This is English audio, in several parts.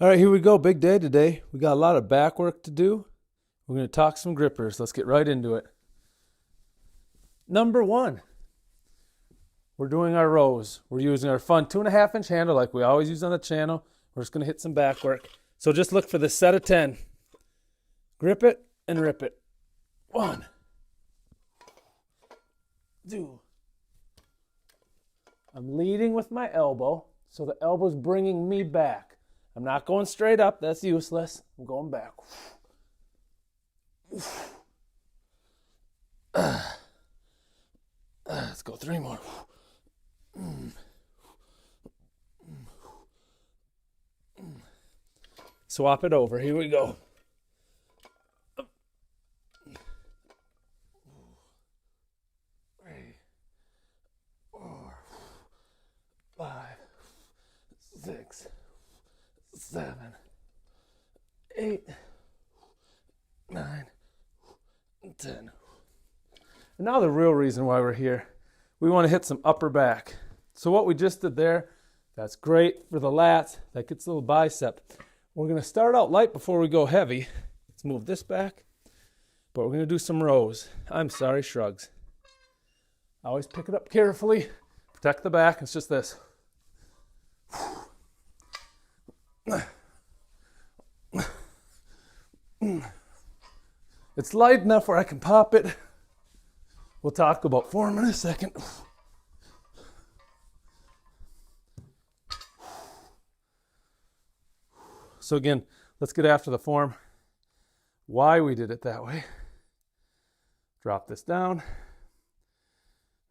All right, here we go. Big day today. We got a lot of back work to do. We're going to talk some grippers. Let's get right into it. Number one, we're doing our rows. We're using our fun 2.5-inch handle like we always use on the channel. We're just going to hit some back work. So just look for the set of 10. Grip it and rip it. 1, 2. I'm leading with my elbow, so the elbow's bringing me back. I'm not going straight up. That's useless. I'm going back. Let's go 3 more. Swap it over. Here we go. 3, 4, 5, 6, 7, 8, 9, 10. And now the real reason why we're here. We want to hit some upper back. So what we just did there, that's great for the lats. That gets a little bicep. We're going to start out light before we go heavy. Let's move this back. But we're going to do some rows. Shrugs. Always pick it up carefully. Protect the back. It's just this. It's light enough where I can pop it. We'll talk about form in a second. So again, let's get after the form. Why we did it that way. Drop this down.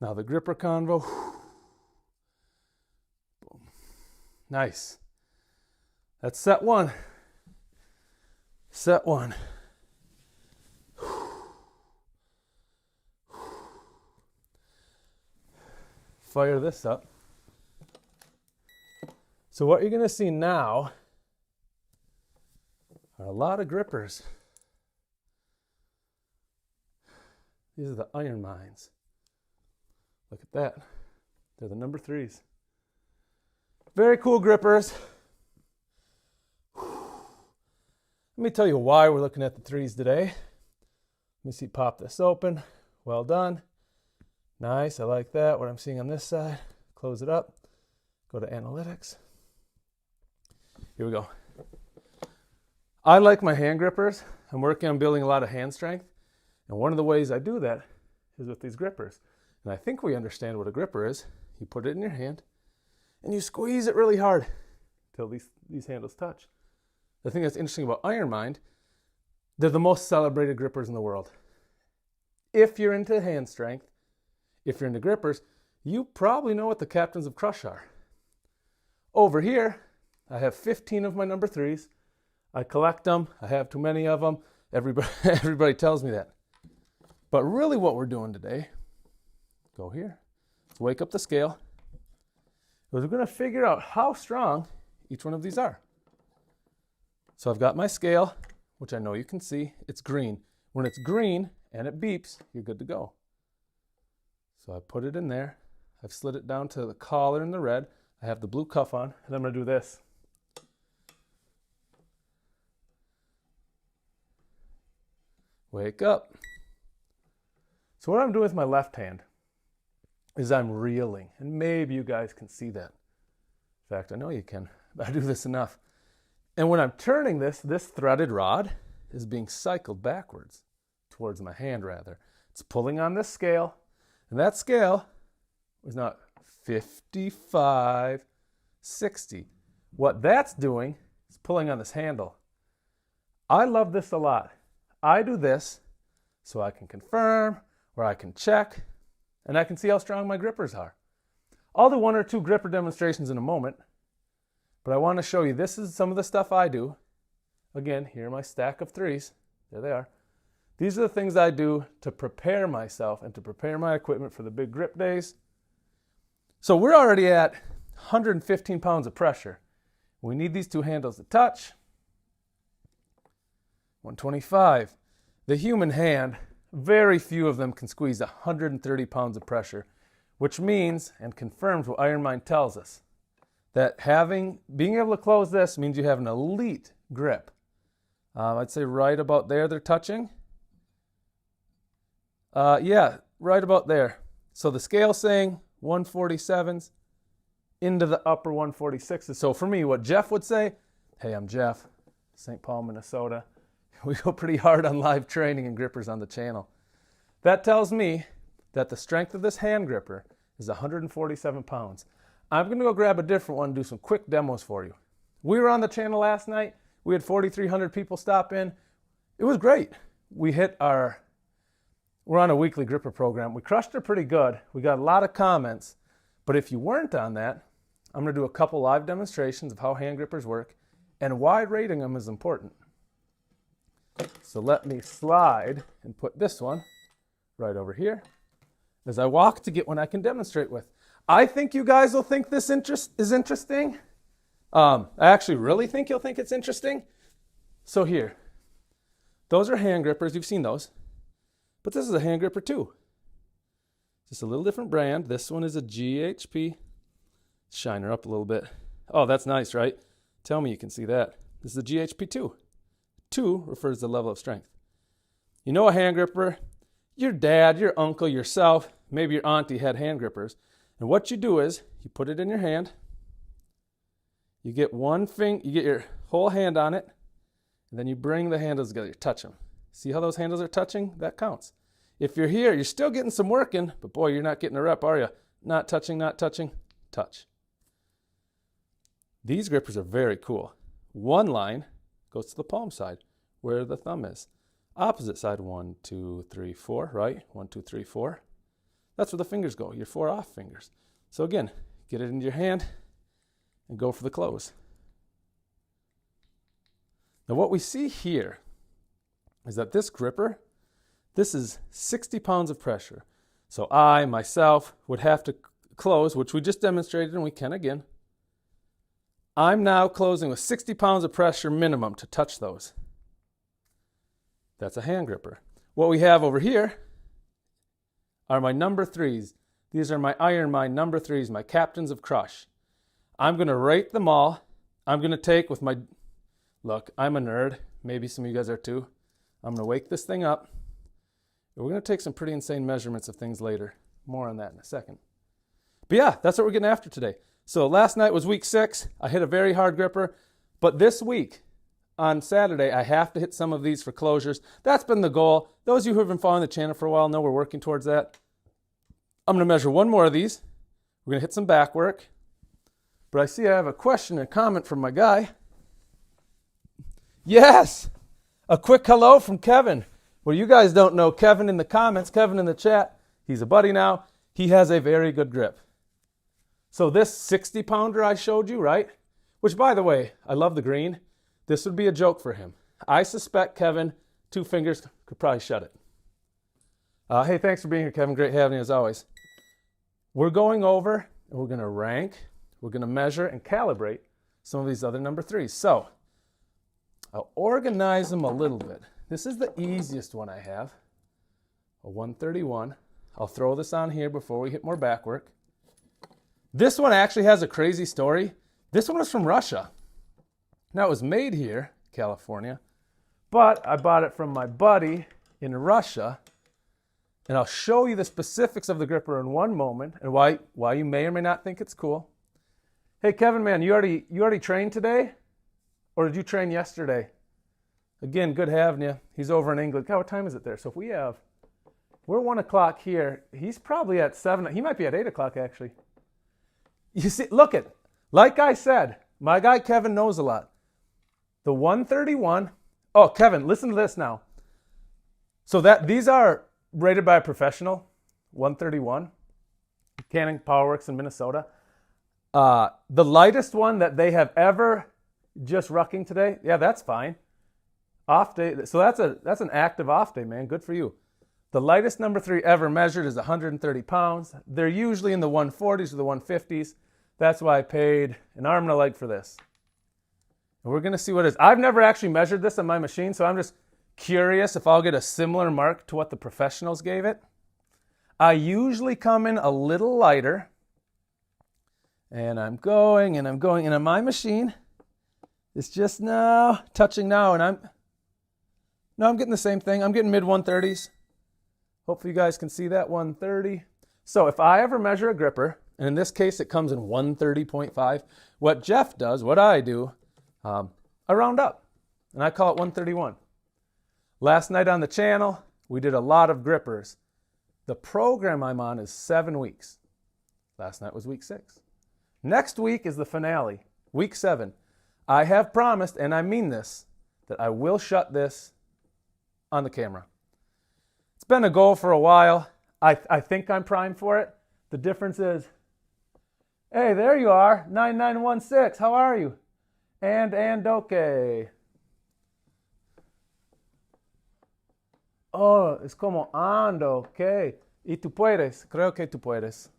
Now the gripper convo. Boom. Nice. That's set 1. Set 1. Fire this up. So what you're going to see now are a lot of grippers. These are the iron mines. Look at that. They're the number 3s. Very cool grippers. Let me tell you why we're looking at the 3s today. Let me see, pop this open. Well done. Nice, I like that. What I'm seeing on this side. Close it up. Go to analytics. Here we go. I like my hand grippers. I'm working on building a lot of hand strength. And one of the ways I do that is with these grippers. And I think we understand what a gripper is. You put it in your hand and you squeeze it really hard until these handles touch. The thing that's interesting about Iron Mind, they're the most celebrated grippers in the world. If you're into hand strength, if you're into grippers, you probably know what the captains of crush are. Over here, I have 15 of my number 3s. I collect them. I have too many of them. Everybody tells me that. But really what we're doing today, go here, let's wake up the scale. We're going to figure out how strong each one of these are. So I've got my scale, which I know you can see. It's green. When it's green and it beeps, you're good to go. So I put it in there. I've slid it down to the collar in the red. I have the blue cuff on, and I'm going to do this. Wake up. So what I'm doing with my left hand is I'm reeling, and maybe you guys can see that. In fact, I know you can, but I do this enough. And when I'm turning this threaded rod is being cycled backwards towards my hand rather. It's pulling on this scale. And that scale was not 55, 60. What that's doing is pulling on this handle. I love this a lot. I do this so I can confirm, or I can check, and I can see how strong my grippers are. I'll do 1 or 2 gripper demonstrations in a moment, but I want to show you this is some of the stuff I do. Again, here are my stack of 3s. There they are. These are the things I do to prepare myself and to prepare my equipment for the big grip days. So we're already at 115 pounds of pressure. We need these 2 handles to touch. 125. The human hand, very few of them can squeeze 130 pounds of pressure, which means and confirms what Iron Mind tells us. that being able to close this means you have an elite grip. I'd say right about there they're touching. Yeah, right about there. So the scale's saying 147s into the upper 146s. So for me, what Jeff would say, hey, I'm Jeff, St. Paul, Minnesota. We go pretty hard on live training and grippers on the channel. That tells me that the strength of this hand gripper is 147 pounds. I'm going to go grab a different one and do some quick demos for you. We were on the channel last night. We had 4,300 people stop in. It was great. We're on a weekly gripper program. We crushed it pretty good. We got a lot of comments. But if you weren't on that, I'm going to do a couple live demonstrations of how hand grippers work and why rating them is important. So let me slide and put this one right over here as I walk to get one I can demonstrate with. I think you guys will think this is interesting. I actually really think you'll think it's interesting. So here, those are hand grippers. You've seen those. But this is a hand gripper too. Just a little different brand. This one is a GHP. Shine her up a little bit. Oh, that's nice, right? Tell me you can see that. This is a GHP 2. 2 refers to the level of strength. You know a hand gripper, your dad, your uncle, yourself, maybe your auntie had hand grippers. And what you do is you put it in your hand. You get you get your whole hand on it, and then you bring the handles together, you touch them. See how those handles are touching? That counts. If you're here, you're still getting some work in, but boy, you're not getting a rep, are you? Not touching, touch. These grippers are very cool. One line goes to the palm side, where the thumb is. Opposite side, 1, 2, 3, 4, right? 1, 2, 3, 4. That's where the fingers go, your 4 off fingers. So again, get it into your hand and go for the close. Now what we see here is that this gripper, this is 60 pounds of pressure. So I, myself, would have to close, which we just demonstrated and we can again. I'm now closing with 60 pounds of pressure minimum to touch those. That's a hand gripper. What we have over here are my number 3s. These are my Iron Mind number 3s, my captains of crush. I'm going to rate them all. I'm going to take with my, look, I'm a nerd. Maybe some of you guys are too. I'm going to wake this thing up. And we're going to take some pretty insane measurements of things later. More on that in a second. But yeah, that's what we're getting after today. So last night was week 6. I hit a very hard gripper. But this week, on Saturday, I have to hit some of these for closures. That's been the goal. Those of you who have been following the channel for a while know we're working towards that. I'm going to measure one more of these. We're going to hit some back work. But I see I have a question and comment from my guy. Yes! A quick hello from Kevin. Well, you guys don't know Kevin in the comments, Kevin in the chat. He's a buddy now. He has a very good grip. So this 60-pounder I showed you, right? Which, by the way, I love the green. This would be a joke for him. I suspect Kevin, 2 fingers, could probably shut it. Hey, thanks for being here, Kevin. Great having you as always. We're going over and we're going to rank, we're going to measure and calibrate some of these other number 3s. So I'll organize them a little bit. This is the easiest one I have, a 131. I'll throw this on here before we hit more back work. This one actually has a crazy story. This one was from Russia. Now it was made here, California, but I bought it from my buddy in Russia, and I'll show you the specifics of the gripper in one moment and why you may or may not think it's cool. Hey Kevin, man, you already trained today? Or did you train yesterday? Again, good having you. He's over in England. God, what time is it there? So if we're 1 o'clock here. He's probably at 7. He might be at 8 o'clock actually. You see, look at, like I said, my guy Kevin knows a lot. The 131. Oh, Kevin, listen to this now. So these are rated by a professional, 131. Canning Powerworks in Minnesota. The lightest one that they have ever just rucking today. Yeah, that's fine. Off day. So that's an active off day, man. Good for you. The lightest number 3 ever measured is 130 pounds. They're usually in the 140s or the 150s. That's why I paid an arm and a leg for this. And we're going to see what it is. I've never actually measured this on my machine, so I'm just curious if I'll get a similar mark to what the professionals gave it. I usually come in a little lighter, And I'm going, and I'm going, and on my machine, it's just now touching now, and I'm getting the same thing. I'm getting mid 130s. Hopefully you guys can see that 130. So if I ever measure a gripper, and in this case it comes in 130.5, what Jeff does, what I do, I round up, and I call it 131. Last night on the channel, we did a lot of grippers. The program I'm on is 7 weeks. Last night was week 6. Next week is the finale, week 7. I have promised, and I mean this, that I will shut this on the camera. It's been a goal for a while. I think I'm primed for it. The difference is, hey, there you are, 9916. How are you? And okay. Oh, es como ando, okay. Y tú puedes, creo que tú puedes.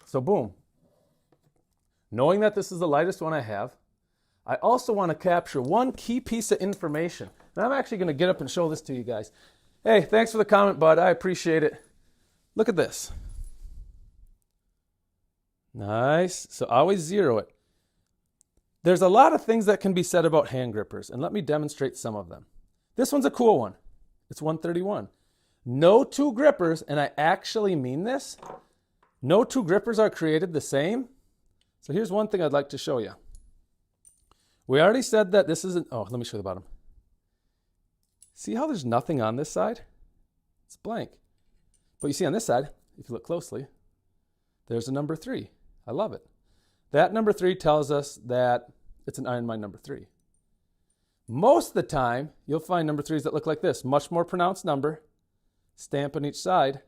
So boom. Knowing that this is the lightest one I have, I also want to capture one key piece of information. And I'm actually going to get up and show this to you guys. Hey, thanks for the comment, bud. I appreciate it. Look at this. Nice. So always zero it. There's a lot of things that can be said about hand grippers, and let me demonstrate some of them. This one's a cool one. It's 131. No two grippers, and I actually mean this, no two grippers are created the same. So here's one thing I'd like to show you. We already said that this isn't, oh, let me show you the bottom. See how there's nothing on this side? It's blank. But you see on this side, if you look closely, there's a number 3. I love it. That number 3 tells us that it's an iron mine number 3. Most of the time, you'll find number 3s that look like this. Much more pronounced number, stamp on each side,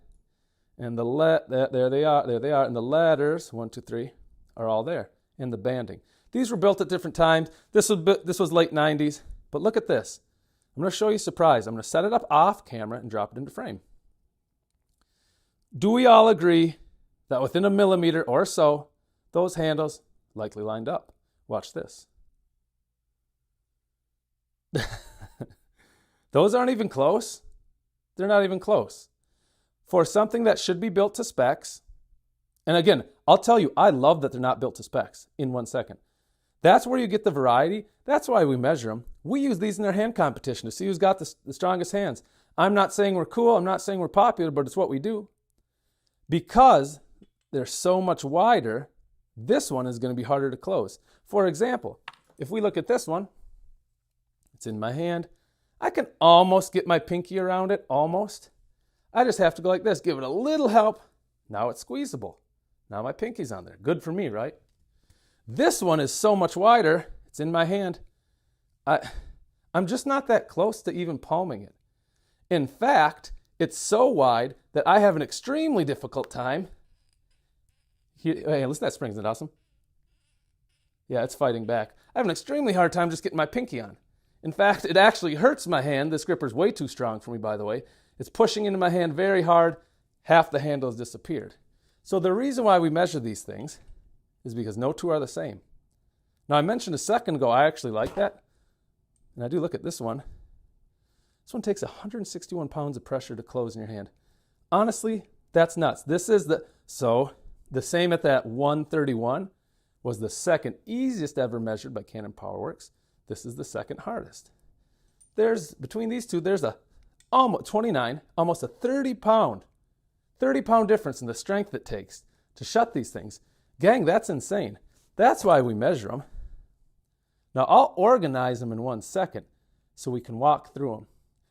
and there they are, and the letters, 1, 2, 3, are all there, and the banding. These were built at different times. This was late 90s, but look at this. I'm going to show you a surprise. I'm going to set it up off camera and drop it into frame. Do we all agree that within a millimeter or so, those handles likely lined up? Watch this. Those aren't even close. They're not even close. For something that should be built to specs, and again, I'll tell you, I love that they're not built to specs in 1 second. That's where you get the variety. That's why we measure them. We use these in their hand competition to see who's got the strongest hands. I'm not saying we're cool. I'm not saying we're popular, but it's what we do. Because they're so much wider, this one is going to be harder to close. For example, if we look at this one, it's in my hand. I can almost get my pinky around it, almost. I just have to go like this, give it a little help. Now it's squeezable. Now my pinky's on there. Good for me, right? This one is so much wider. It's in my hand. I'm just not that close to even palming it. In fact, it's so wide that I have an extremely difficult time. Hey, listen to that spring. Isn't it awesome? Yeah, it's fighting back. I have an extremely hard time just getting my pinky on. In fact, it actually hurts my hand. This gripper's way too strong for me, by the way. It's pushing into my hand very hard. Half the handle has disappeared. So the reason why we measure these things is because no two are the same. Now, I mentioned a second ago, I actually like that. And I do look at this one. This one takes 161 pounds of pressure to close in your hand. Honestly, that's nuts. So the same at that 131 was the second easiest ever measured by Canon PowerWorks. This is the second hardest. Between these two, there's almost 29, almost a 30 pound difference in the strength it takes to shut these things. Gang, that's insane. That's why we measure them. Now, I'll organize them in 1 second so we can walk through them.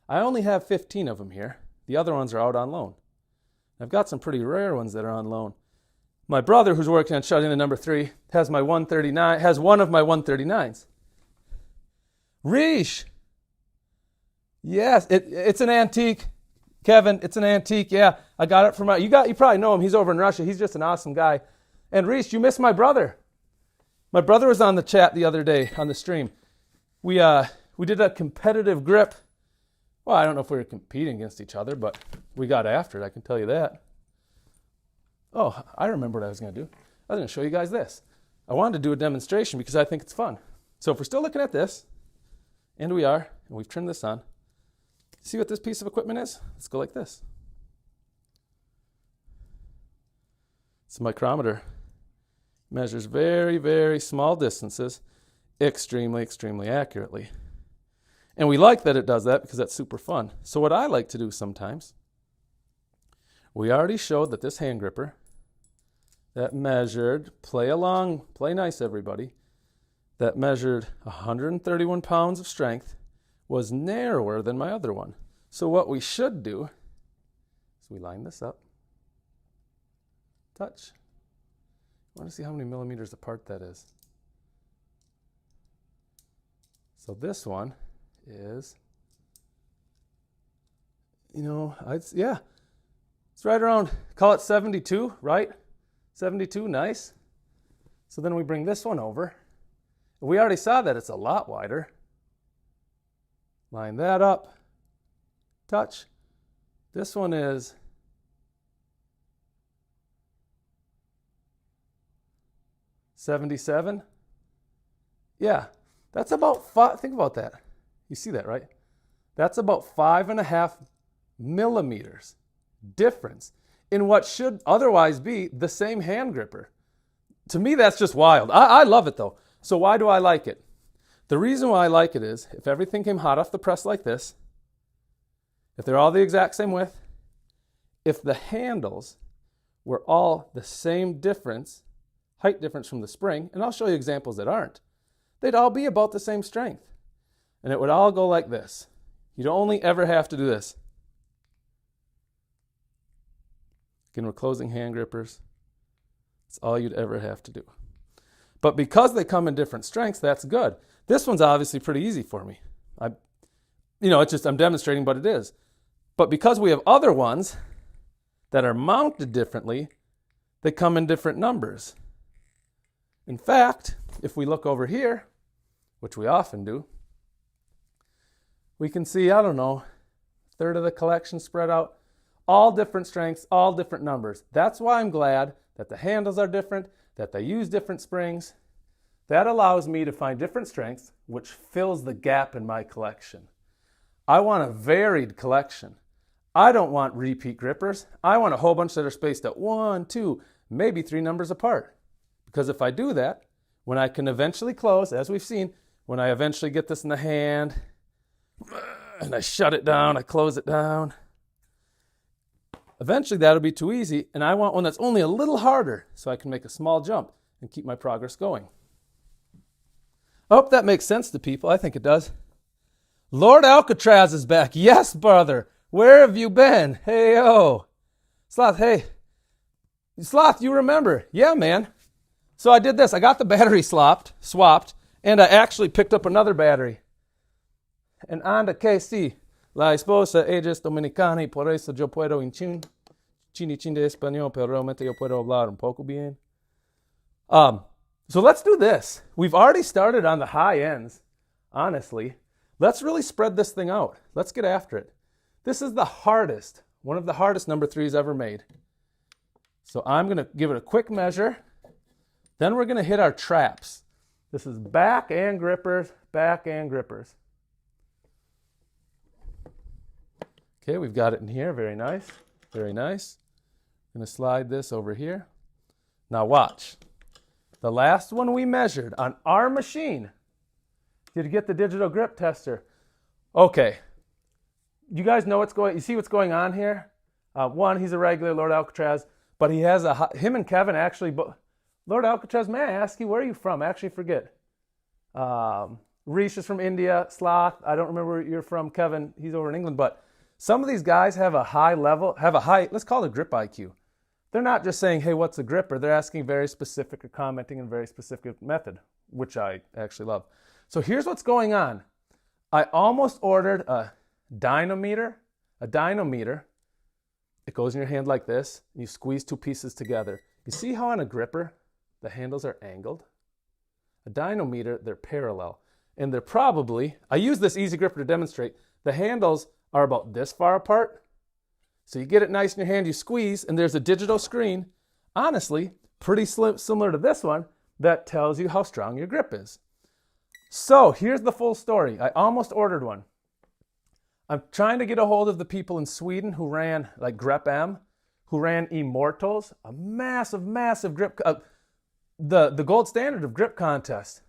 I only have 15 of them here. The other ones are out on loan. I've got some pretty rare ones that are on loan. My brother, who's working on shutting the number 3, has one of my 139s. Rish. Yes, it's an antique. Kevin, it's an antique. Yeah, I got it from you probably know him. He's over in Russia. He's just an awesome guy. And Rish, you missed my brother. My brother was on the chat the other day on the stream. We did a competitive grip. Well, I don't know if we were competing against each other, but we got after it, I can tell you that. Oh, I remember what I was going to do. I was going to show you guys this. I wanted to do a demonstration because I think it's fun. So if we're still looking at this, and we are, and we've trimmed this on, see what this piece of equipment is? Let's go like this. It's a micrometer. Measures very, very small distances extremely, extremely accurately. And we like that it does that because that's super fun. So what I like to do sometimes, we already showed that this hand gripper that measured, play along, play nice everybody, that measured 131 pounds of strength was narrower than my other one. So what we should do is we line this up, touch. I want to see how many millimeters apart that is. So this one is, yeah, it's right around, call it 72, right? 72, nice. So then we bring this one over. We already saw that it's a lot wider. Line that up, touch. This one is 77. Yeah, that's about five, think about that. You see that, right? That's about 5.5 millimeters difference in what should otherwise be the same hand gripper. To me, that's just wild. I love it though. So why do I like it? The reason why I like it is if everything came hot off the press like this, if they're all the exact same width, if the handles were all the same difference, height difference from the spring, and I'll show you examples that aren't, they'd all be about the same strength. And it would all go like this. You'd only ever have to do this. Again, we're closing hand grippers. That's all you'd ever have to do. But because they come in different strengths, that's good. This one's obviously pretty easy for me. It's just I'm demonstrating, but it is. But because we have other ones that are mounted differently, they come in different numbers. In fact, if we look over here, which we often do, we can see, I don't know, a third of the collection spread out, all different strengths, all different numbers. That's why I'm glad that the handles are different, that they use different springs. That allows me to find different strengths, which fills the gap in my collection. I want a varied collection. I don't want repeat grippers. I want a whole bunch that are spaced at 1, 2, maybe 3 numbers apart. Because if I do that, when I can eventually close, as we've seen, when I eventually get this in the hand, and I shut it down, I close it down, eventually that'll be too easy, and I want one that's only a little harder so I can make a small jump and keep my progress going. I hope that makes sense to people. I think it does. Lord Alcatraz is back. Yes, brother. Where have you been? Hey-o. Sloth, hey. Sloth, you remember. Yeah, man. So I did this. I got the battery swapped, and I actually picked up another battery. And anda que sí, la esposa ella es dominicana y por eso yo puedo chini de español, pero realmente yo puedo hablar un poco bien. So let's do this. We've already started on the high ends, honestly. Let's really spread this thing out. Let's get after it. This is the hardest, one of the hardest number 3s ever made. So I'm going to give it a quick measure. Then we're going to hit our traps. This is back and grippers, back and grippers. Okay, we've got it in here. Very nice. Very nice. I'm going to slide this over here. Now watch. The last one we measured on our machine. Did you get the digital grip tester? Okay. You guys know you see what's going on here? One, he's a regular Lord Alcatraz, but he has him and Kevin actually, Lord Alcatraz, may I ask you, where are you from? I actually forget. Reese is from India. Sloth, I don't remember where you're from. Kevin, he's over in England, but some of these guys have a high, let's call it grip IQ. They're not just saying, hey, what's a gripper? They're asking very specific or commenting in very specific method, which I actually love. So here's what's going on. I almost ordered a dynometer. A dynometer, it goes in your hand like this. You squeeze 2 pieces together. You see how on a gripper, the handles are angled? A dynometer, they're parallel. And they're probably, I use this easy gripper to demonstrate, the handles are about this far apart. So you get it nice in your hand, you squeeze, and there's a digital screen, honestly, pretty similar to this one, that tells you how strong your grip is. So here's the full story. I almost ordered one. I'm trying to get a hold of the people in Sweden who ran, like Grep M, who ran Immortals, a massive, massive grip. the gold standard of grip contest.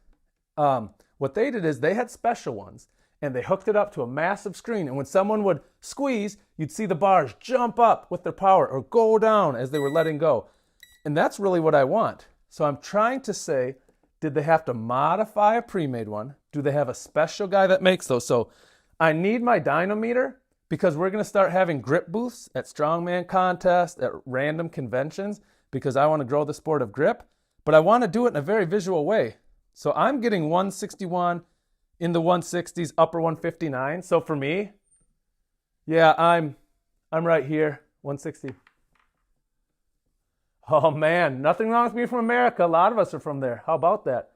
What they did is they had special ones, and they hooked it up to a massive screen. And when someone would squeeze, you'd see the bars jump up with their power or go down as they were letting go. And that's really what I want. So I'm trying to say, did they have to modify a pre-made one? Do they have a special guy that makes those? So I need my dynometer because we're going to start having grip booths at strongman contests, at random conventions, because I want to grow the sport of grip. But I want to do it in a very visual way. So I'm getting 161 in the 160s, upper 159. So for me, yeah, I'm right here, 160. Oh man, nothing wrong with me from America. A lot of us are from there. How about that?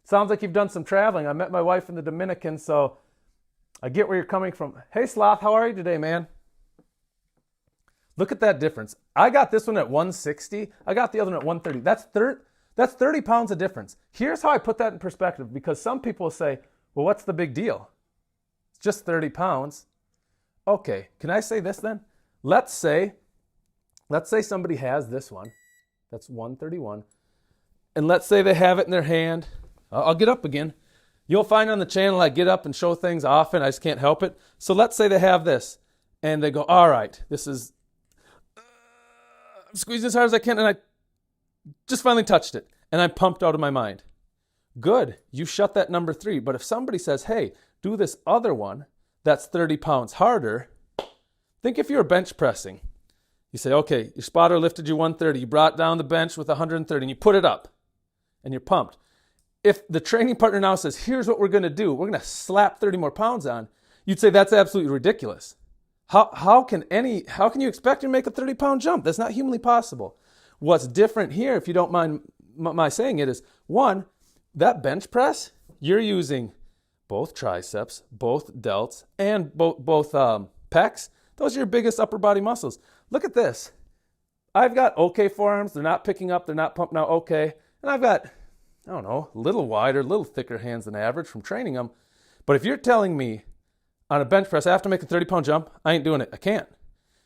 Sounds like you've done some traveling. I met my wife in the Dominican, so I get where you're coming from. Hey Sloth, how are you today, man? Look at that difference. I got this one at 160. I got the other one at 130. That's 30 pounds of difference. Here's how I put that in perspective, because some people say, well, what's the big deal? It's just 30 pounds. Okay, can I say this then? Let's say somebody has this one. That's 131. And let's say they have it in their hand. I'll get up again. You'll find on the channel I get up and show things often. I just can't help it. So let's say they have this. And they go, all right, this is... I'm squeezing as hard as I can, and I just finally touched it. And I'm pumped out of my mind. Good, you shut that number 3. But if somebody says, hey, do this other one that's 30 pounds harder, think if you're bench pressing. You say, okay, your spotter lifted you 130. You brought down the bench with 130, and you put it up, and you're pumped. If the training partner now says, here's what we're going to do, we're going to slap 30 more pounds on, you'd say that's absolutely ridiculous. How can you expect to make a 30-pound jump? That's not humanly possible. What's different here, if you don't mind my saying it, is one, that bench press, you're using both triceps, both delts, and both pecs. Those are your biggest upper body muscles. Look at this. I've got okay forearms. They're not picking up. They're not pumping out okay. And I've got, I don't know, a little wider, a little thicker hands than average from training them. But if you're telling me on a bench press I have to make a 30-pound jump, I ain't doing it. I can't.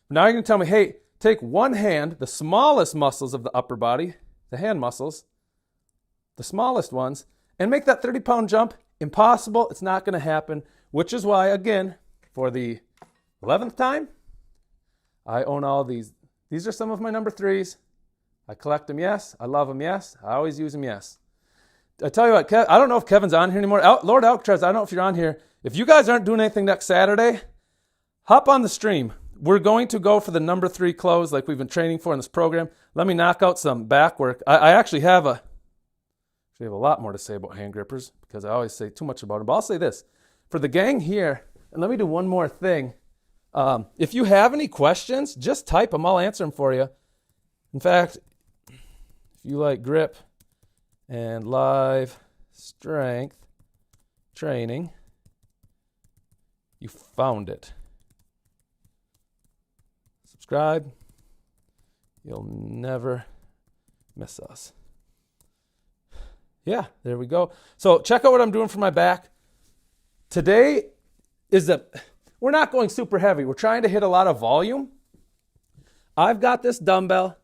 Now you're going to tell me, hey, take one hand, the smallest muscles of the upper body, the hand muscles, the smallest ones, and make that 30-pound jump. Impossible. It's not going to happen, which is why, again, for the 11th time, I own all these. These are some of my number 3s. I collect them, yes. I love them, yes. I always use them, yes. I tell you what, I don't know if Kevin's on here anymore. Lord Alcatraz, I don't know if you're on here. If you guys aren't doing anything next Saturday, hop on the stream. We're going to go for the number 3 close like we've been training for in this program. Let me knock out some back work. I actually have a lot more to say about hand grippers because I always say too much about them. But I'll say this. For the gang here, and let me do one more thing. If you have any questions, just type them. I'll answer them for you. In fact, if you like grip and live strength training, you found it. Subscribe. You'll never miss us. Yeah, there we go. So check out what I'm doing for my back. Today we're not going super heavy. We're trying to hit a lot of volume. I've got this dumbbell.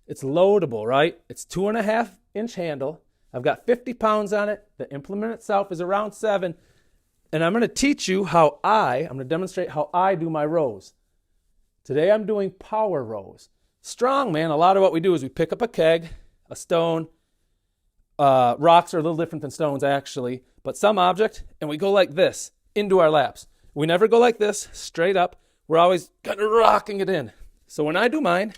It's loadable, right? It's 2.5-inch handle. I've got 50 pounds on it. The implement itself is around 7. And I'm going to teach you I'm going to demonstrate how I do my rows. Today I'm doing power rows. Strongman, a lot of what we do is we pick up a keg, a stone. Rocks are a little different than stones, actually. But some object, and we go like this into our laps. We never go like this, straight up. We're always kind of rocking it in. So when I do mine,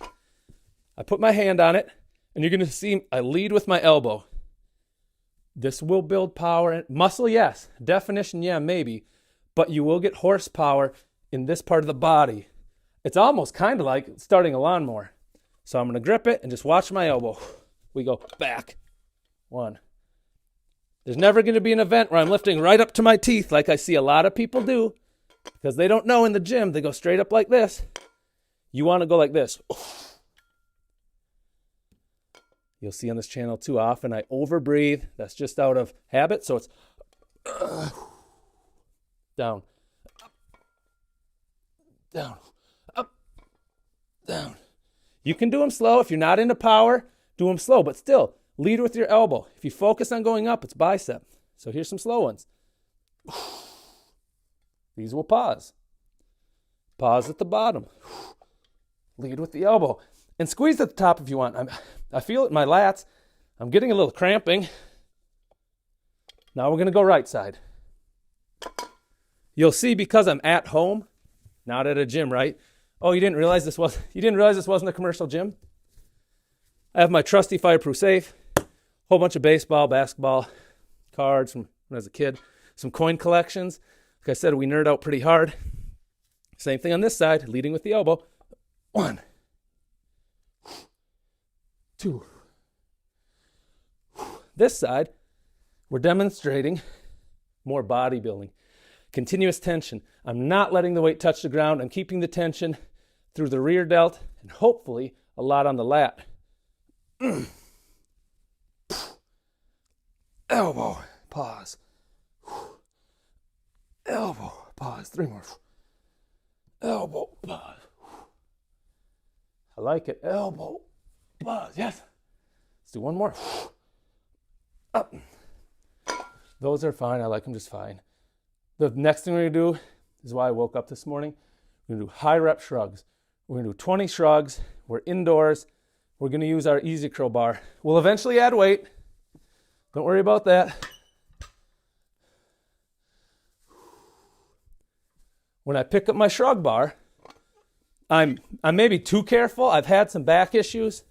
I put my hand on it, and you're going to see I lead with my elbow. This will build power. Muscle, yes. Definition, yeah, maybe. But you will get horsepower in this part of the body. It's almost kind of like starting a lawnmower. So I'm going to grip it and just watch my elbow. We go back. 1. There's never going to be an event where I'm lifting right up to my teeth like I see a lot of people do because they don't know in the gym. They go straight up like this. You want to go like this. You'll see on this channel too often I overbreathe. That's just out of habit. So it's down, down, up, down. You can do them slow. If you're not into power, do them slow. But still, Lead with your elbow. If you focus on going up, it's bicep. So here's some slow ones. These will pause. Pause at the bottom. Lead with the elbow. And squeeze at the top if you want. I feel it in my lats. I'm getting a little cramping. Now we're going to go right side. You'll see because I'm at home, not at a gym, right? Oh, you didn't realize this wasn't a commercial gym? I have my trusty fireproof safe, whole bunch of baseball, basketball cards from when I was a kid, some coin collections. Like I said, we nerd out pretty hard. Same thing on this side, leading with the elbow. 1, 2. This side, we're demonstrating more bodybuilding. Continuous tension. I'm not letting the weight touch the ground. I'm keeping the tension through the rear delt and hopefully a lot on the lat. Elbow, pause. Elbow, pause. 3 more. Elbow, pause. I like it. Elbow, pause. Yes. Let's do 1 more. Up. Those are fine. I like them just fine. The next thing we're going to do is why I woke up this morning. We're going to do high rep shrugs. We're going to do 20 shrugs. We're indoors. We're going to use our easy curl bar. We'll eventually add weight. Don't worry about that. When I pick up my shrug bar, I'm maybe too careful. I've had some back issues.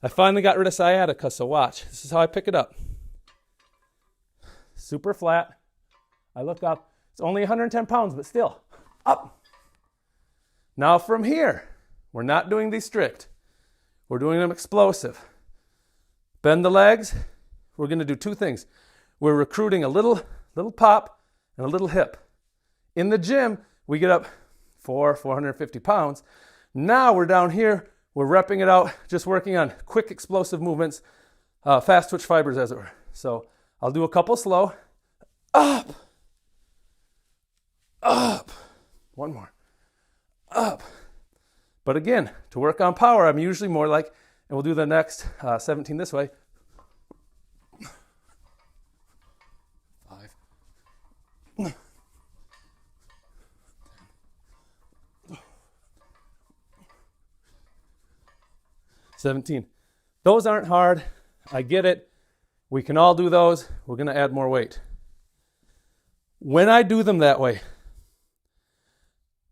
I finally got rid of sciatica, so watch. This is how I pick it up. Super flat. I look up. It's only 110 pounds, but still, up. Now from here, we're not doing these strict. We're doing them explosive. Bend the legs. We're going to do 2 things. We're recruiting a little pop and a little hip. In the gym, we get up 450 pounds. Now we're down here. We're repping it out, just working on quick explosive movements, fast twitch fibers as it were. So I'll do a couple slow. Up. Up. 1 more. Up. But again, to work on power, I'm usually more like, and we'll do the next 17 this way. 5. 17. Those aren't hard. I get it. We can all do those. We're going to add more weight. When I do them that way,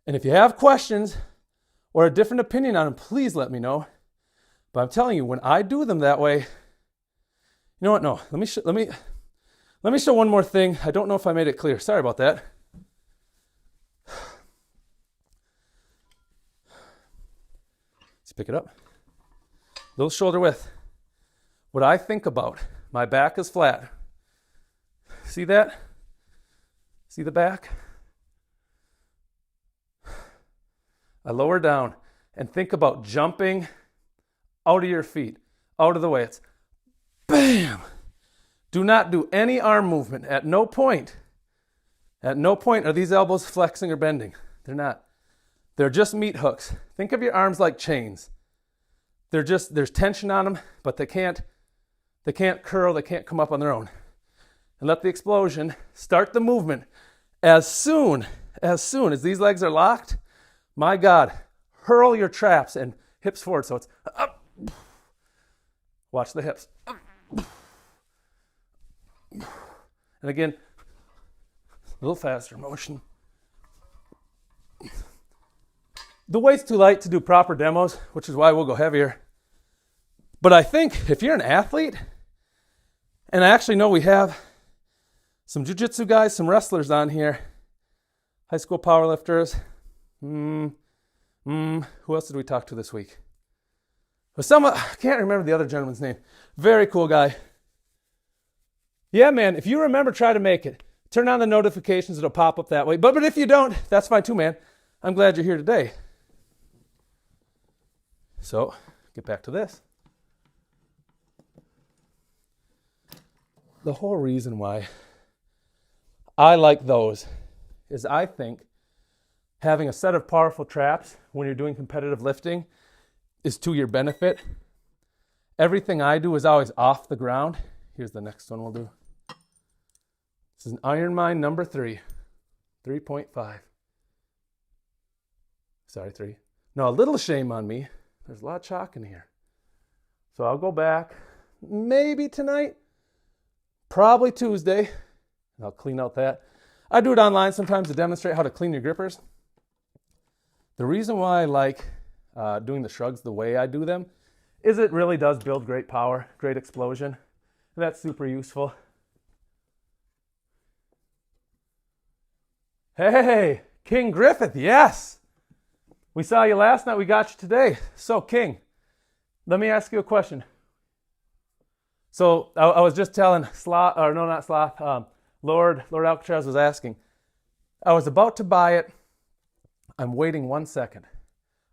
and if you have questions or a different opinion on them, please let me know. But I'm telling you, when I do them that way, you know what? No, let me show one more thing. I don't know if I made it clear. Sorry about that. Let's pick it up. Little shoulder width. What I think about, my back is flat. See that? See the back? I lower down and think about jumping out of your feet, out of the way. It's bam. Do not do any arm movement. At no point are these elbows flexing or bending. They're not. They're just meat hooks. Think of your arms like chains. There's tension on them, but they can't curl, they can't come up on their own. And let the explosion start the movement. As soon as these legs are locked, my God, hurl your traps and hips forward. So it's up. Watch the hips. Up. And again, a little faster motion. The weight's too light to do proper demos, which is why we'll go heavier. But I think if you're an athlete, and I actually know we have some jiu-jitsu guys, some wrestlers on here, high school powerlifters. Who else did we talk to this week? I can't remember the other gentleman's name. Very cool guy. Yeah, man, if you remember, try to make it. Turn on the notifications, it'll pop up that way. But if you don't, that's fine too, man. I'm glad you're here today. So, get back to this. The whole reason why I like those is I think having a set of powerful traps when you're doing competitive lifting is to your benefit. Everything I do is always off the ground. Here's the next one we'll do. This is an Iron Mind number 3, 3.5. Sorry, 3. No, a little shame on me. There's a lot of chalk in here. So I'll go back maybe tonight, probably Tuesday, and I'll clean out that. I do it online sometimes to demonstrate how to clean your grippers. The reason why I like doing the shrugs the way I do them is it really does build great power, great explosion. And that's super useful. Hey, King Griffith, yes! We saw you last night, we got you today. So, King, let me ask you a question. So, I was just telling Lord Alcatraz was asking. I was about to buy it. I'm waiting 1 second.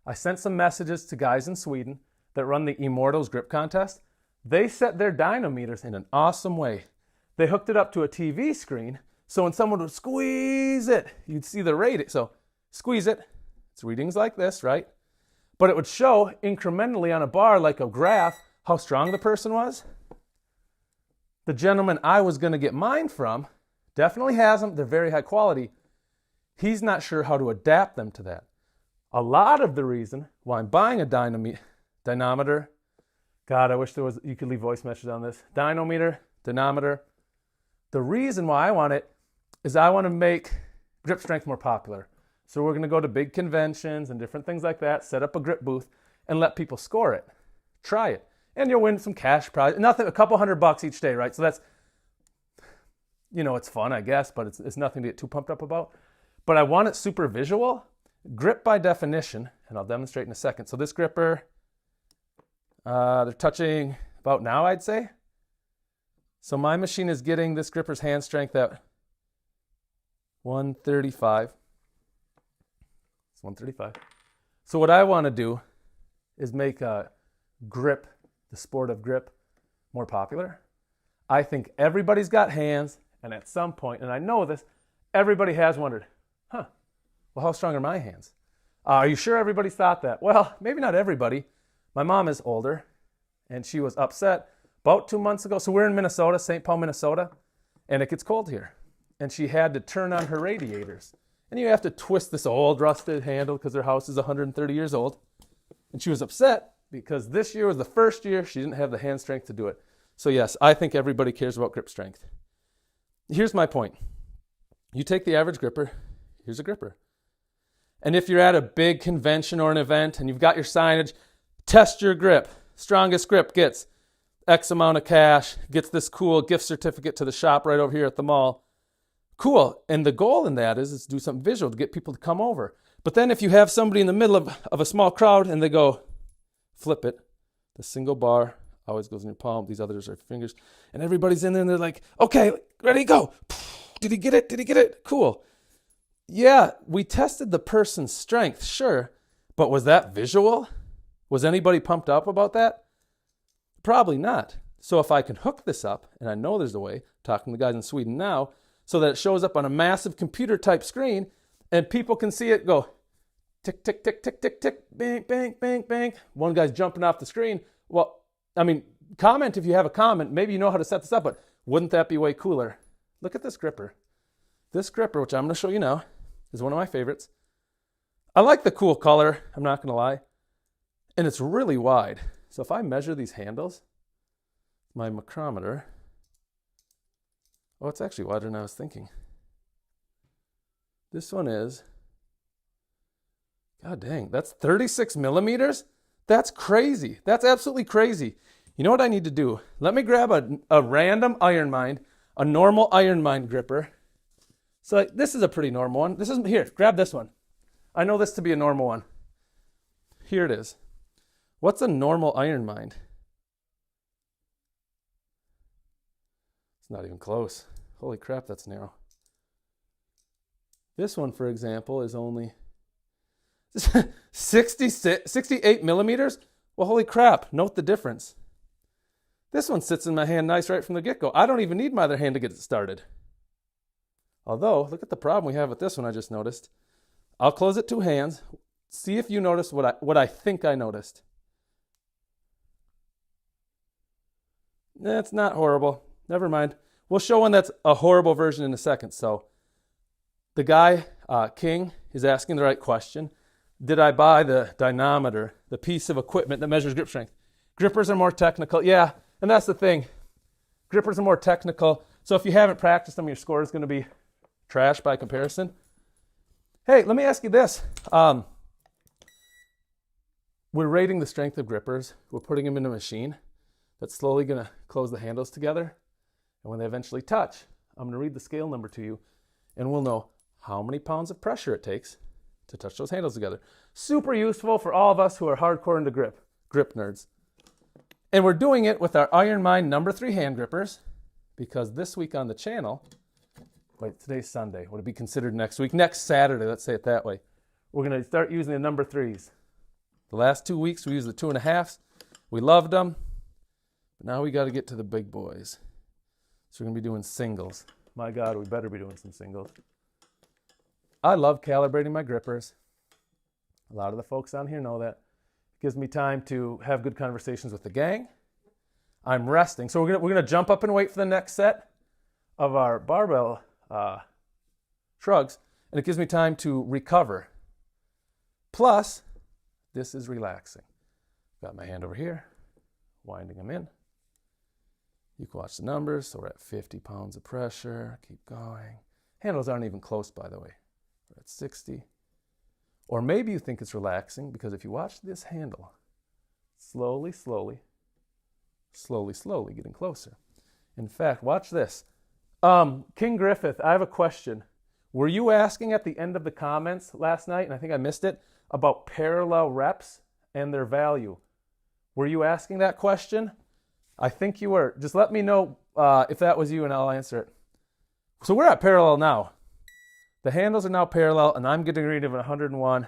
I sent some messages to guys in Sweden that run the Immortals grip contest. They set their dynometers in an awesome way. They hooked it up to a TV screen, so when someone would squeeze it, you'd see the rating. So, squeeze it. It's readings like this, right? But it would show incrementally on a bar, like a graph, how strong the person was. The gentleman I was going to get mine from definitely has them. They're very high quality. He's not sure how to adapt them to that. A lot of the reason why I'm buying a dynometer, God, I wish you could leave voice messages on this. Dynometer. The reason why I want it is I want to make grip strength more popular. So we're going to go to big conventions and different things like that, set up a grip booth, and let people score it. Try it. And you'll win some cash prize. Nothing, a couple $100 each day, right? So that's, it's fun, I guess, but it's nothing to get too pumped up about. But I want it super visual. Grip by definition, and I'll demonstrate in a second. So this gripper, they're touching about now, I'd say. So my machine is getting this gripper's hand strength at 135. It's 135. So what I want to do is make grip, the sport of grip, more popular. I think everybody's got hands, and at some point, and I know this, everybody has wondered, well, how strong are my hands? Are you sure everybody's thought that? Well, maybe not everybody. My mom is older, and she was upset about 2 months ago. So we're in Minnesota, St. Paul, Minnesota, and it gets cold here. And she had to turn on her radiators. And you have to twist this old rusted handle because her house is 130 years old. And she was upset because this year was the first year she didn't have the hand strength to do it. So yes, I think everybody cares about grip strength. Here's my point. You take the average gripper, here's a gripper. And if you're at a big convention or an event and you've got your signage, test your grip. Strongest grip gets X amount of cash, gets this cool gift certificate to the shop right over here at the mall. Cool. And the goal in that is to do something visual to get people to come over. But then if you have somebody in the middle of a small crowd and they go, flip it, the single bar always goes in your palm. These others are fingers. And everybody's in there and they're like, okay, ready, go. Did he get it? Did he get it? Cool. Yeah, we tested the person's strength, sure. But was that visual? Was anybody pumped up about that? Probably not. So if I can hook this up, and I know there's a way, talking to the guys in Sweden now, so that it shows up on a massive computer-type screen, and people can see it go tick, tick, tick, tick, tick, tick, bang, bang, bang, bang. One guy's jumping off the screen. Well, comment if you have a comment. Maybe you know how to set this up, but wouldn't that be way cooler? Look at this gripper. This gripper, which I'm going to show you now, is one of my favorites. I like the cool color, I'm not going to lie. And it's really wide. So if I measure these handles, my micrometer, it's actually wider than I was thinking. This one is, god dang, that's 36 millimeters? That's crazy. That's absolutely crazy. You know what I need to do? Let me grab a random Iron Mind, a normal Iron Mind gripper. So this is a pretty normal one. This isn't, here, grab this one. I know this to be a normal one. Here it is. What's a normal Iron Mind? It's not even close. Holy crap, that's narrow. This one, for example, is only 68 millimeters. Well, holy crap, note the difference. This one sits in my hand nice right from the get-go. I don't even need my other hand to get it started. Although, look at the problem we have with this one I just noticed. I'll close it two hands. See if you notice what I think I noticed. That's not horrible. Never mind. We'll show one that's a horrible version in a second. So the guy, King, is asking the right question. Did I buy the dynometer, the piece of equipment that measures grip strength? Grippers are more technical. Yeah, and that's the thing. Grippers are more technical. So if you haven't practiced them, your score is going to be trash by comparison. Hey, let me ask you this. We're rating the strength of grippers. We're putting them in a machine that's slowly going to close the handles together. And when they eventually touch, I'm going to read the scale number to you, and we'll know how many pounds of pressure it takes to touch those handles together. Super useful for all of us who are hardcore into grip nerds. And we're doing it with our Iron Mind number 3 hand grippers, because this week on the channel, wait, today's Sunday. Would it be considered next week? Next Saturday, let's say it that way. We're going to start using the number 3s. The last 2 weeks, we used the 2.5s. We loved them. But now we got to get to the big boys. So we're going to be doing singles. My God, we better be doing some singles. I love calibrating my grippers. A lot of the folks on here know that. It gives me time to have good conversations with the gang. I'm resting. So we're gonna jump up and wait for the next set of our barbell shrugs, and it gives me time to recover. Plus, this is relaxing. Got my hand over here, winding them in. You can watch the numbers. So we're at 50 pounds of pressure. Keep going. Handles aren't even close, by the way. We're at 60. Or maybe you think it's relaxing because if you watch this handle, slowly getting closer. In fact, watch this. King Griffith, I have a question. Were you asking at the end of the comments last night, and I think I missed it, about parallel reps and their value? Were you asking that question? I think you were. Just let me know if that was you and I'll answer it. So we're at parallel now. The handles are now parallel, and I'm getting rid of 101.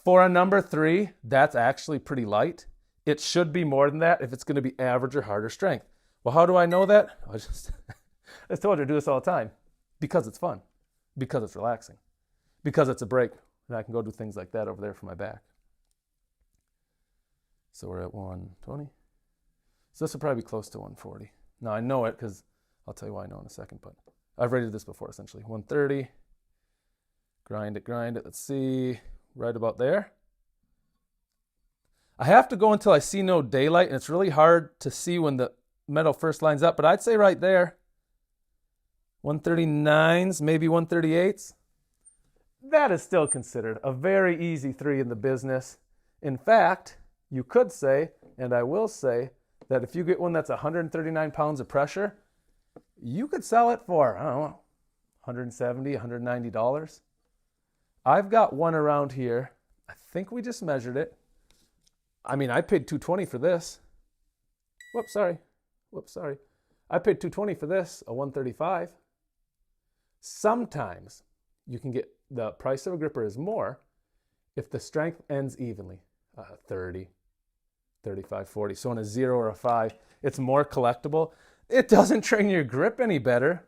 For a number 3, that's actually pretty light. It should be more than that if it's going to be average or harder strength. Well, how do I know that? I just told you to do this all the time. Because it's fun. Because it's relaxing. Because it's a break. And I can go do things like that over there for my back. So we're at 120. So this will probably be close to 140. Now I know it because I'll tell you why I know in a second, but I've rated this before essentially. 130. Grind it. Let's see. Right about there. I have to go until I see no daylight, and it's really hard to see when the metal first lines up, but I'd say right there. 139s, maybe 138s. That is still considered a very easy 3 in the business. In fact, you could say, and I will say, that if you get one that's 139 pounds of pressure, you could sell it for, I don't know, $170, $190. I've got one around here. I think we just measured it. I mean, I paid $220 for this. Whoops, sorry. I paid $220 for this, a 135. Sometimes you can get the price of a gripper is more if the strength ends evenly, 30, 35, 40. So on a 0 or a 5, it's more collectible. It doesn't train your grip any better.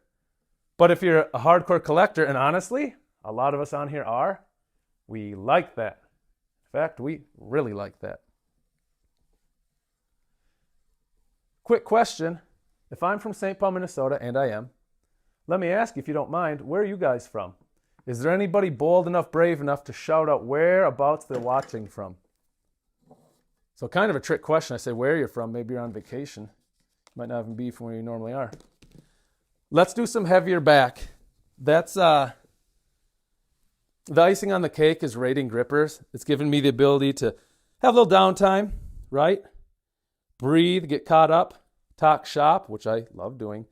But if you're a hardcore collector, and honestly, a lot of us on here are, we like that. In fact, we really like that. Quick question. If I'm from St. Paul, Minnesota, and I am, let me ask you, if you don't mind, where are you guys from? Is there anybody bold enough, brave enough to shout out whereabouts they're watching from? So kind of a trick question. I say where you're from. Maybe you're on vacation. You might not even be from where you normally are. Let's do some heavier back. That's the icing on the cake is rating grippers. It's given me the ability to have a little downtime, right? Breathe, get caught up, talk shop, which I love doing.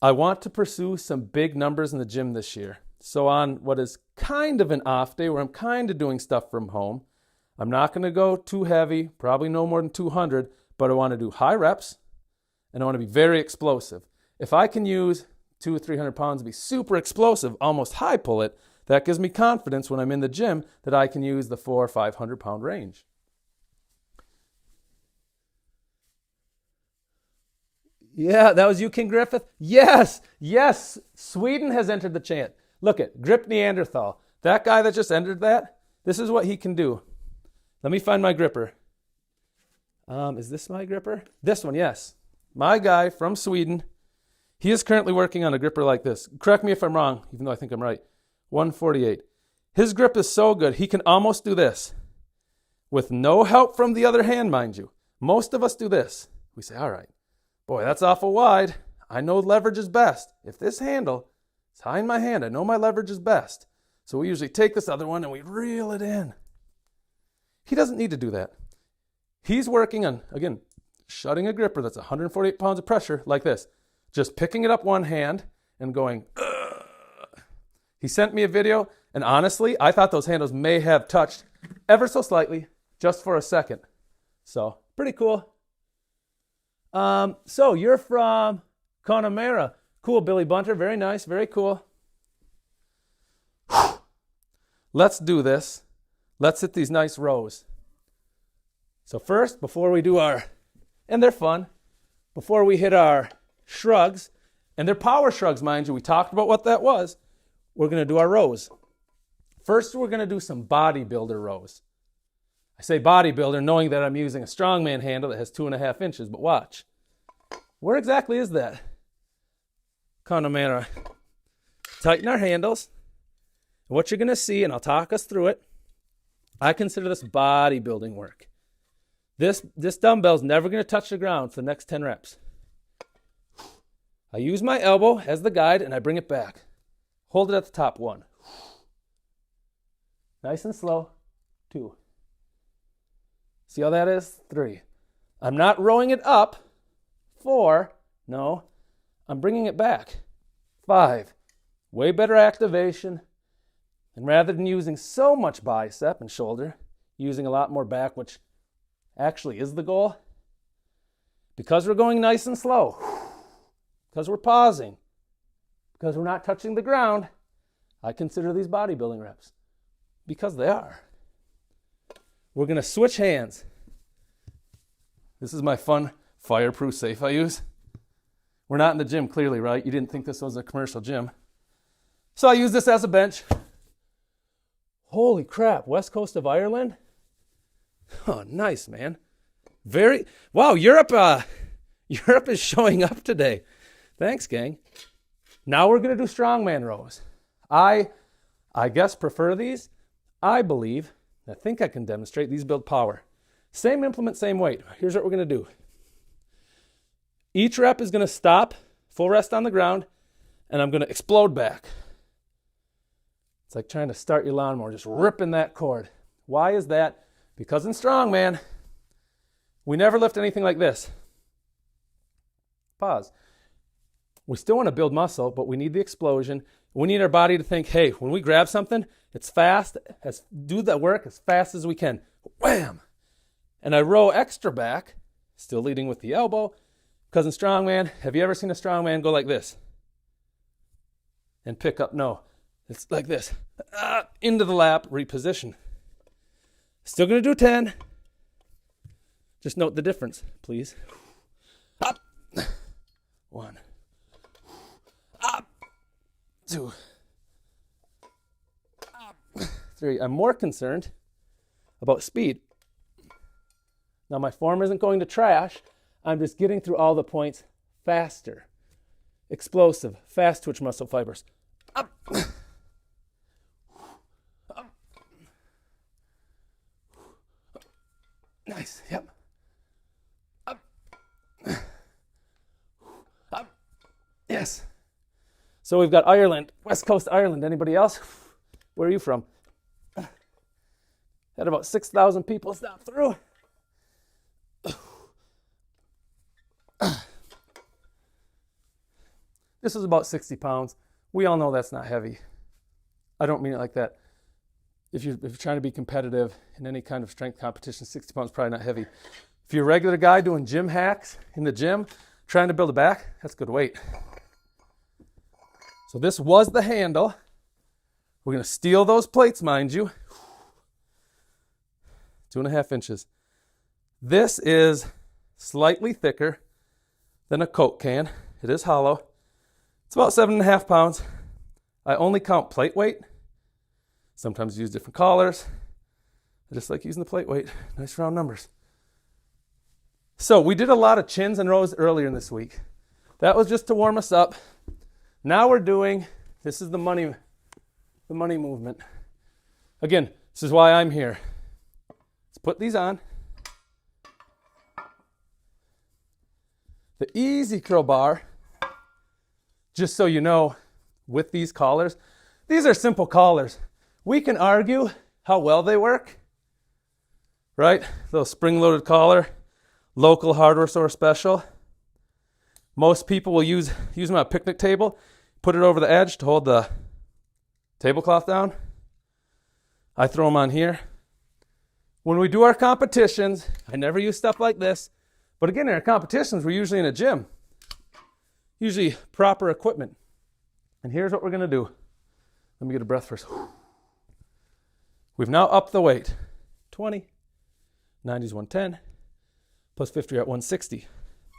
I want to pursue some big numbers in the gym this year. So on what is kind of an off day where I'm kind of doing stuff from home, I'm not going to go too heavy, probably no more than 200, but I want to do high reps and I want to be very explosive. If I can use 200 or 300 pounds to be super explosive, almost high pull it, that gives me confidence when I'm in the gym that I can use the 400 or 500 pound range. Yeah, that was you, King Griffith? Yes. Sweden has entered the chant. Look at Grip Neanderthal. That guy that just entered that, this is what he can do. Let me find my gripper. Is this my gripper? This one, yes. My guy from Sweden. He is currently working on a gripper like this. Correct me if I'm wrong, even though I think I'm right. 148. His grip is so good, he can almost do this with no help from the other hand, mind you. Most of us do this. We say, all right, boy, that's awful wide. I know leverage is best. If this handle is high in my hand, I know my leverage is best. So we usually take this other one and we reel it in. He doesn't need to do that. He's working on, again, shutting a gripper that's 148 pounds of pressure like this. Just picking it up one hand and going, ugh. He sent me a video, and honestly, I thought those handles may have touched ever so slightly, just for a second. So, pretty cool. So you're from Connemara. Cool, Billy Bunter. Very nice, very cool. Let's do this. Let's hit these nice rows. So first, before we do our, and they're fun, before we hit our shrugs, and they're power shrugs, mind you. We talked about what that was. We're going to do our rows. First, we're going to do some bodybuilder rows. I say bodybuilder knowing that I'm using a strongman handle that has 2.5 inches, but watch. Where exactly is that? Connemara. Tighten our handles. What you're going to see, and I'll talk us through it, I consider this bodybuilding work. This dumbbell's never going to touch the ground for the next 10 reps. I use my elbow as the guide, and I bring it back. Hold it at the top, 1. Nice and slow, 2. See how that is? 3. I'm not rowing it up, 4. No, I'm bringing it back, 5. Way better activation. And rather than using so much bicep and shoulder, using a lot more back, which actually is the goal, because we're going nice and slow, because we're pausing, because we're not touching the ground, I consider these bodybuilding reps, because they are. We're going to switch hands. This is my fun fireproof safe I use. We're not in the gym, clearly, right? You didn't think this was a commercial gym. So I use this as a bench. Holy crap, west coast of Ireland? Oh, nice, man. Wow, Europe is showing up today. Thanks, gang. Now we're going to do strongman rows. I guess prefer these. I think I can demonstrate these build power. Same implement, same weight. Here's what we're going to do. Each rep is going to stop, full rest on the ground, and I'm going to explode back. It's like trying to start your lawnmower, just ripping that cord. Why is that? Because in strongman, we never lift anything like this. Pause. We still want to build muscle, but we need the explosion. We need our body to think, hey, when we grab something, it's fast. Do that work as fast as we can. Wham! And I row extra back, still leading with the elbow, because in strongman, have you ever seen a strongman go like this? And pick up? No. It's like this. Into the lap, reposition. Still going to do 10. Just note the difference, please. Up. 1. Up. 2. Up. 3. I'm more concerned about speed. Now my form isn't going to trash. I'm just getting through all the points faster. Explosive, fast twitch muscle fibers. Up. Up. Nice. Yep. Up. Up. Yes. So we've got Ireland, West Coast Ireland. Anybody else? Where are you from? Had about 6,000 people stop through. This is about 60 pounds. We all know that's not heavy. I don't mean it like that. If you're trying to be competitive in any kind of strength competition, 60 pounds is probably not heavy. If you're a regular guy doing gym hacks in the gym, trying to build a back, that's good weight. So this was the handle. We're going to steal those plates, mind you. 2.5 inches. This is slightly thicker than a Coke can. It is hollow. It's about 7.5 pounds. I only count plate weight. Sometimes use different collars. I just like using the plate weight. Nice round numbers. So we did a lot of chins and rows earlier in this week. That was just to warm us up. Now we're doing, this is the money movement. Again, this is why I'm here. Let's put these on. The easy curl bar, just so you know, with these collars, these are simple collars. We can argue how well they work, right? Little spring-loaded collar, local hardware store special. Most people will use them on a picnic table, put it over the edge to hold the tablecloth down. I throw them on here. When we do our competitions, I never use stuff like this. But again, in our competitions, we're usually in a gym. Usually proper equipment. And here's what we're going to do. Let me get a breath first. We've now upped the weight. 20, 90's 110, plus 50 are at 160.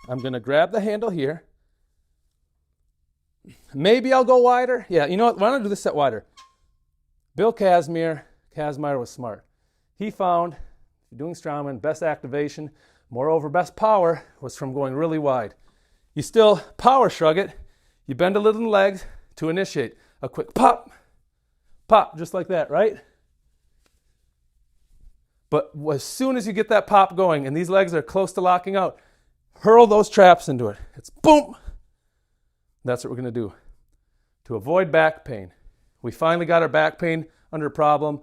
I'm going to grab the handle here. Maybe I'll go wider. Yeah, you know what? Why don't I do this set wider? Bill Kazmaier was smart. He found, if you're doing strongman, best activation, moreover, best power was from going really wide. You still power shrug it. You bend a little in the legs to initiate. A quick pop, pop, just like that, right? But as soon as you get that pop going and these legs are close to locking out, hurl those traps into it. It's boom. That's what we're going to do to avoid back pain. We finally got our back pain under problem.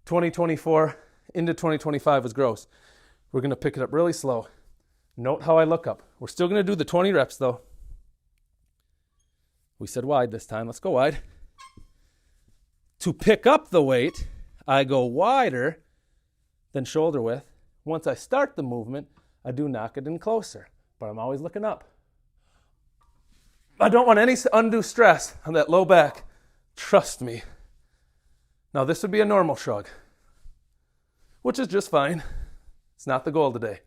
2024 into 2025 was gross. We're going to pick it up really slow. Note how I look up. We're still going to do the 20 reps though. We said wide this time. Let's go wide. To pick up the weight, I go wider than shoulder width. Once I start the movement, I do knock it in closer, but I'm always looking up. I don't want any undue stress on that low back. Trust me. Now this would be a normal shrug, which is just fine. It's not the goal today.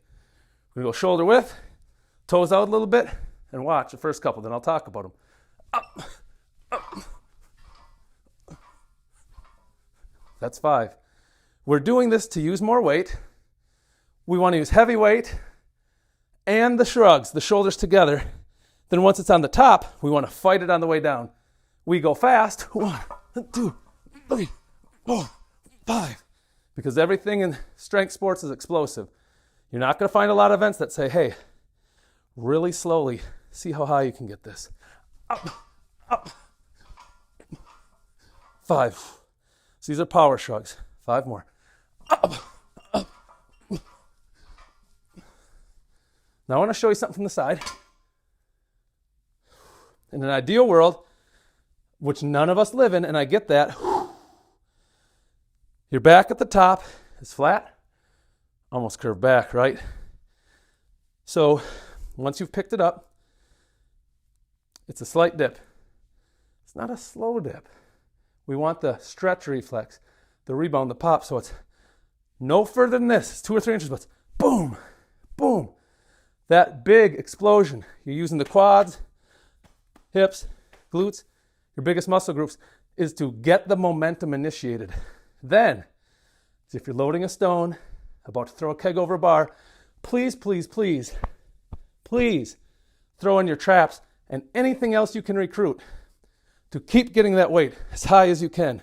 We're going to go shoulder width, toes out a little bit, and watch the first couple, then I'll talk about them. Up, up. That's 5. We're doing this to use more weight. We want to use heavy weight and the shrugs, the shoulders together. Then once it's on the top, we want to fight it on the way down. We go fast. 1, 2, 3, 4, 5. Because everything in strength sports is explosive. You're not going to find a lot of events that say, hey, really slowly, see how high you can get this. Up, up. 5. So these are power shrugs. 5 more. Up, up. Now I want to show you something from the side. In an ideal world, which none of us live in, and I get that, your back at the top is flat, almost curved back, right? So once you've picked it up, it's a slight dip. It's not a slow dip. We want the stretch reflex, the rebound, the pop, so it's no further than this. It's 2 or 3 inches, but it's boom, boom. That big explosion. You're using the quads, hips, glutes, your biggest muscle groups, is to get the momentum initiated. Then, if you're loading a stone, about to throw a keg over a bar, please, please, please, please throw in your traps and anything else you can recruit to keep getting that weight as high as you can.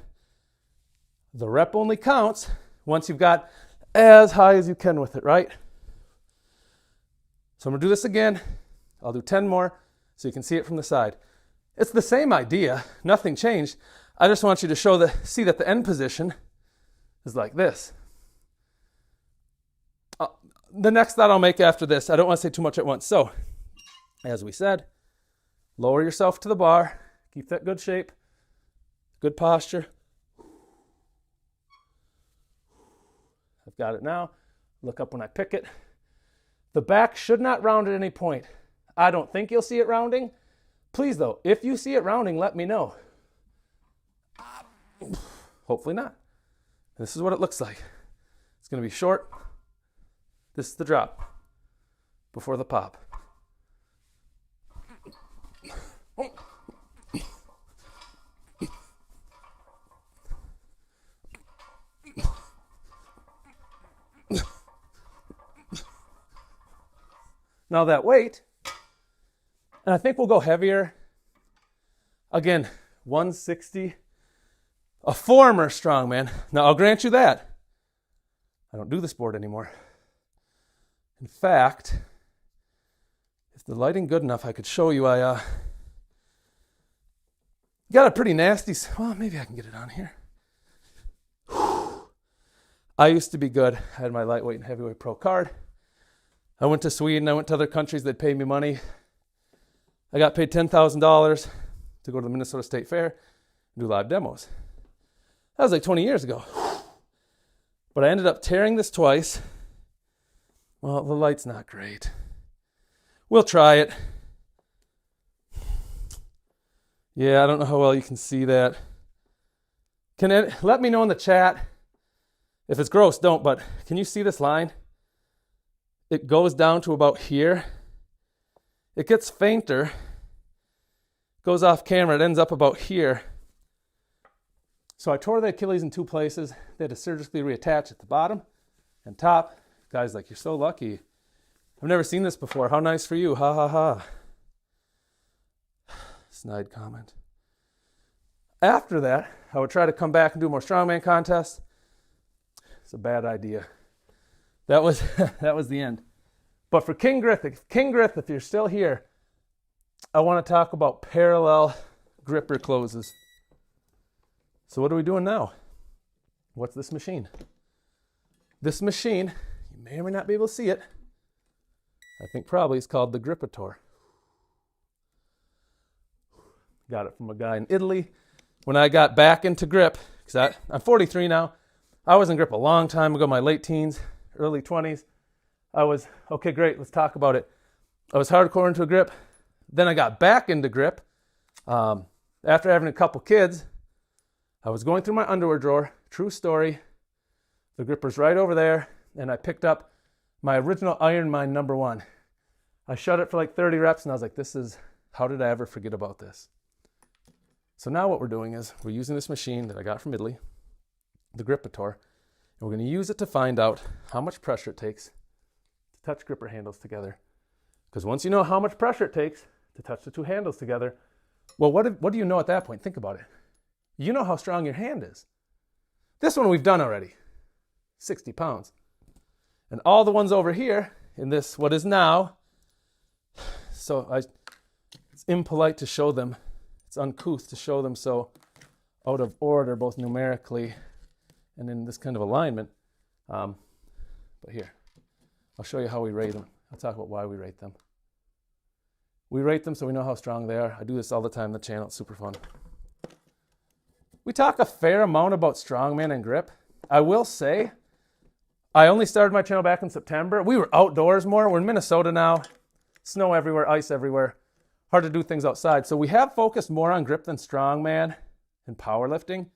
The rep only counts once you've got as high as you can with it, right? So I'm going to do this again. I'll do 10 more so you can see it from the side. It's the same idea. Nothing changed. I just want you to see that the end position is like this. The next thought I'll make after this, I don't want to say too much at once. So, as we said, lower yourself to the bar. Keep that good shape, good posture. I've got it now. Look up when I pick it. The back should not round at any point. I don't think you'll see it rounding. Please, though, if you see it rounding, let me know. Hopefully not. This is what it looks like. It's going to be short. This is the drop before the pop. Now that weight, and I think we'll go heavier. Again, 160, a former strongman. Now I'll grant you that. I don't do the sport anymore. In fact, if the lighting good enough, I could show you. I got a pretty nasty, well, maybe I can get it on here. I used to be good. I had my lightweight and heavyweight pro card. I went to Sweden. I went to other countries that paid me money. I got paid $10,000 to go to the Minnesota State Fair and do live demos. That was like 20 years ago. But I ended up tearing this twice. Well, the light's not great. We'll try it. Yeah, I don't know how well you can see that. Let me know in the chat. If it's gross, don't, but can you see this line? It goes down to about here. It gets fainter, goes off camera, it ends up about here. So I tore the Achilles in 2 places. They had to surgically reattach at the bottom and top. Guy's like, you're so lucky. I've never seen this before. How nice for you. Ha ha ha. Snide comment. After that, I would try to come back and do more strongman contests. It's a bad idea. That was the end. But for King Griff, if you're still here, I want to talk about parallel gripper closes. So what are we doing now? What's this machine? This machine, you may or may not be able to see it. I think probably it's called the Grippator. Got it from a guy in Italy. When I got back into grip, because I'm 43 now, I was in grip a long time ago, my late teens, early 20s. I was, okay, great, let's talk about it. I was hardcore into a grip. Then I got back into grip. After having a couple kids, I was going through my underwear drawer, true story. The gripper's right over there, and I picked up my original Iron Mind #1. I shut it for like 30 reps, and I was like, how did I ever forget about this? So now what we're doing is we're using this machine that I got from Italy, the Grippator, and we're going to use it to find out how much pressure it takes to touch gripper handles together. Because once you know how much pressure it takes to touch the 2 handles together, well, what do you know at that point? Think about it. You know how strong your hand is. This one we've done already, 60 pounds. And all the ones over here in this, what is now, it's impolite to show them, it's uncouth to show them so out of order, both numerically and in this kind of alignment. But here, I'll show you how we rate them. I'll talk about why we rate them. We rate them so we know how strong they are. I do this all the time on the channel. It's super fun. We talk a fair amount about strongman and grip. I will say, I only started my channel back in September. We were outdoors more. We're in Minnesota now. Snow everywhere, ice everywhere. Hard to do things outside. So we have focused more on grip than strongman and powerlifting.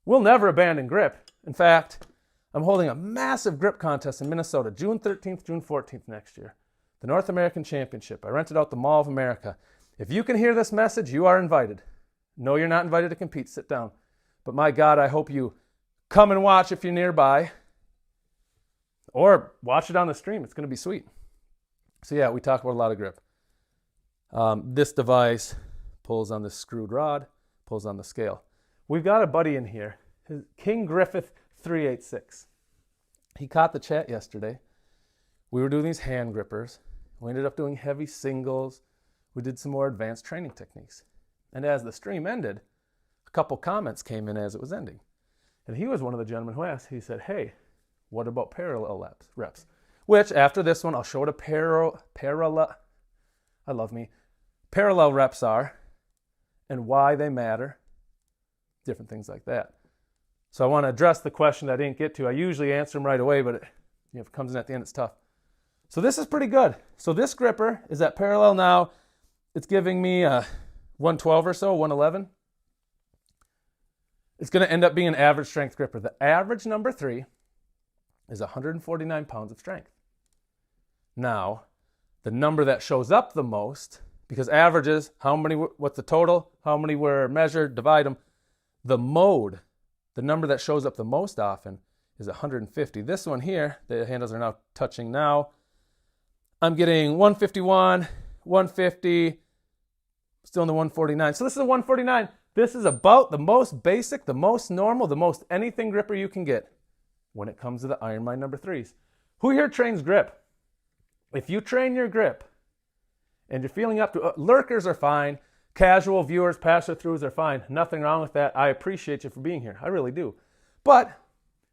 We'll never abandon grip. In fact, I'm holding a massive grip contest in Minnesota, June 13th, June 14th next year. The North American Championship. I rented out the Mall of America. If you can hear this message, you are invited. No, you're not invited to compete. Sit down. But my God, I hope you come and watch if you're nearby. Or watch it on the stream. It's going to be sweet. So yeah, we talk about a lot of grip. This device pulls on this screwed rod, pulls on the scale. We've got a buddy in here, King Griffith 386. He caught the chat yesterday. We were doing these hand grippers. We ended up doing heavy singles. We did some more advanced training techniques. And as the stream ended, a couple comments came in as it was ending. And he was one of the gentlemen who asked, he said, hey, what about parallel reps? Which, after this one, I'll show what a parallel reps are and why they matter, different things like that. So I want to address the question that I didn't get to. I usually answer them right away, but if it comes in at the end, it's tough. So this is pretty good. So this gripper is at parallel now. It's giving me 112 or so, 111. It's going to end up being an average strength gripper. The average #3 is 149 pounds of strength. Now, the number that shows up the most, because averages, what's the total, how many were measured, divide them. The mode, the number that shows up the most often is 150. This one here, the handles are now touching now. I'm getting 151, 150, still in the 149. So this is a 149. This is about the most basic, the most normal, the most anything gripper you can get when it comes to the Iron Mind number 3s. Who here trains grip? If you train your grip and you're feeling up to lurkers are fine, casual viewers, passer-throughs are fine. Nothing wrong with that. I appreciate you for being here. I really do. But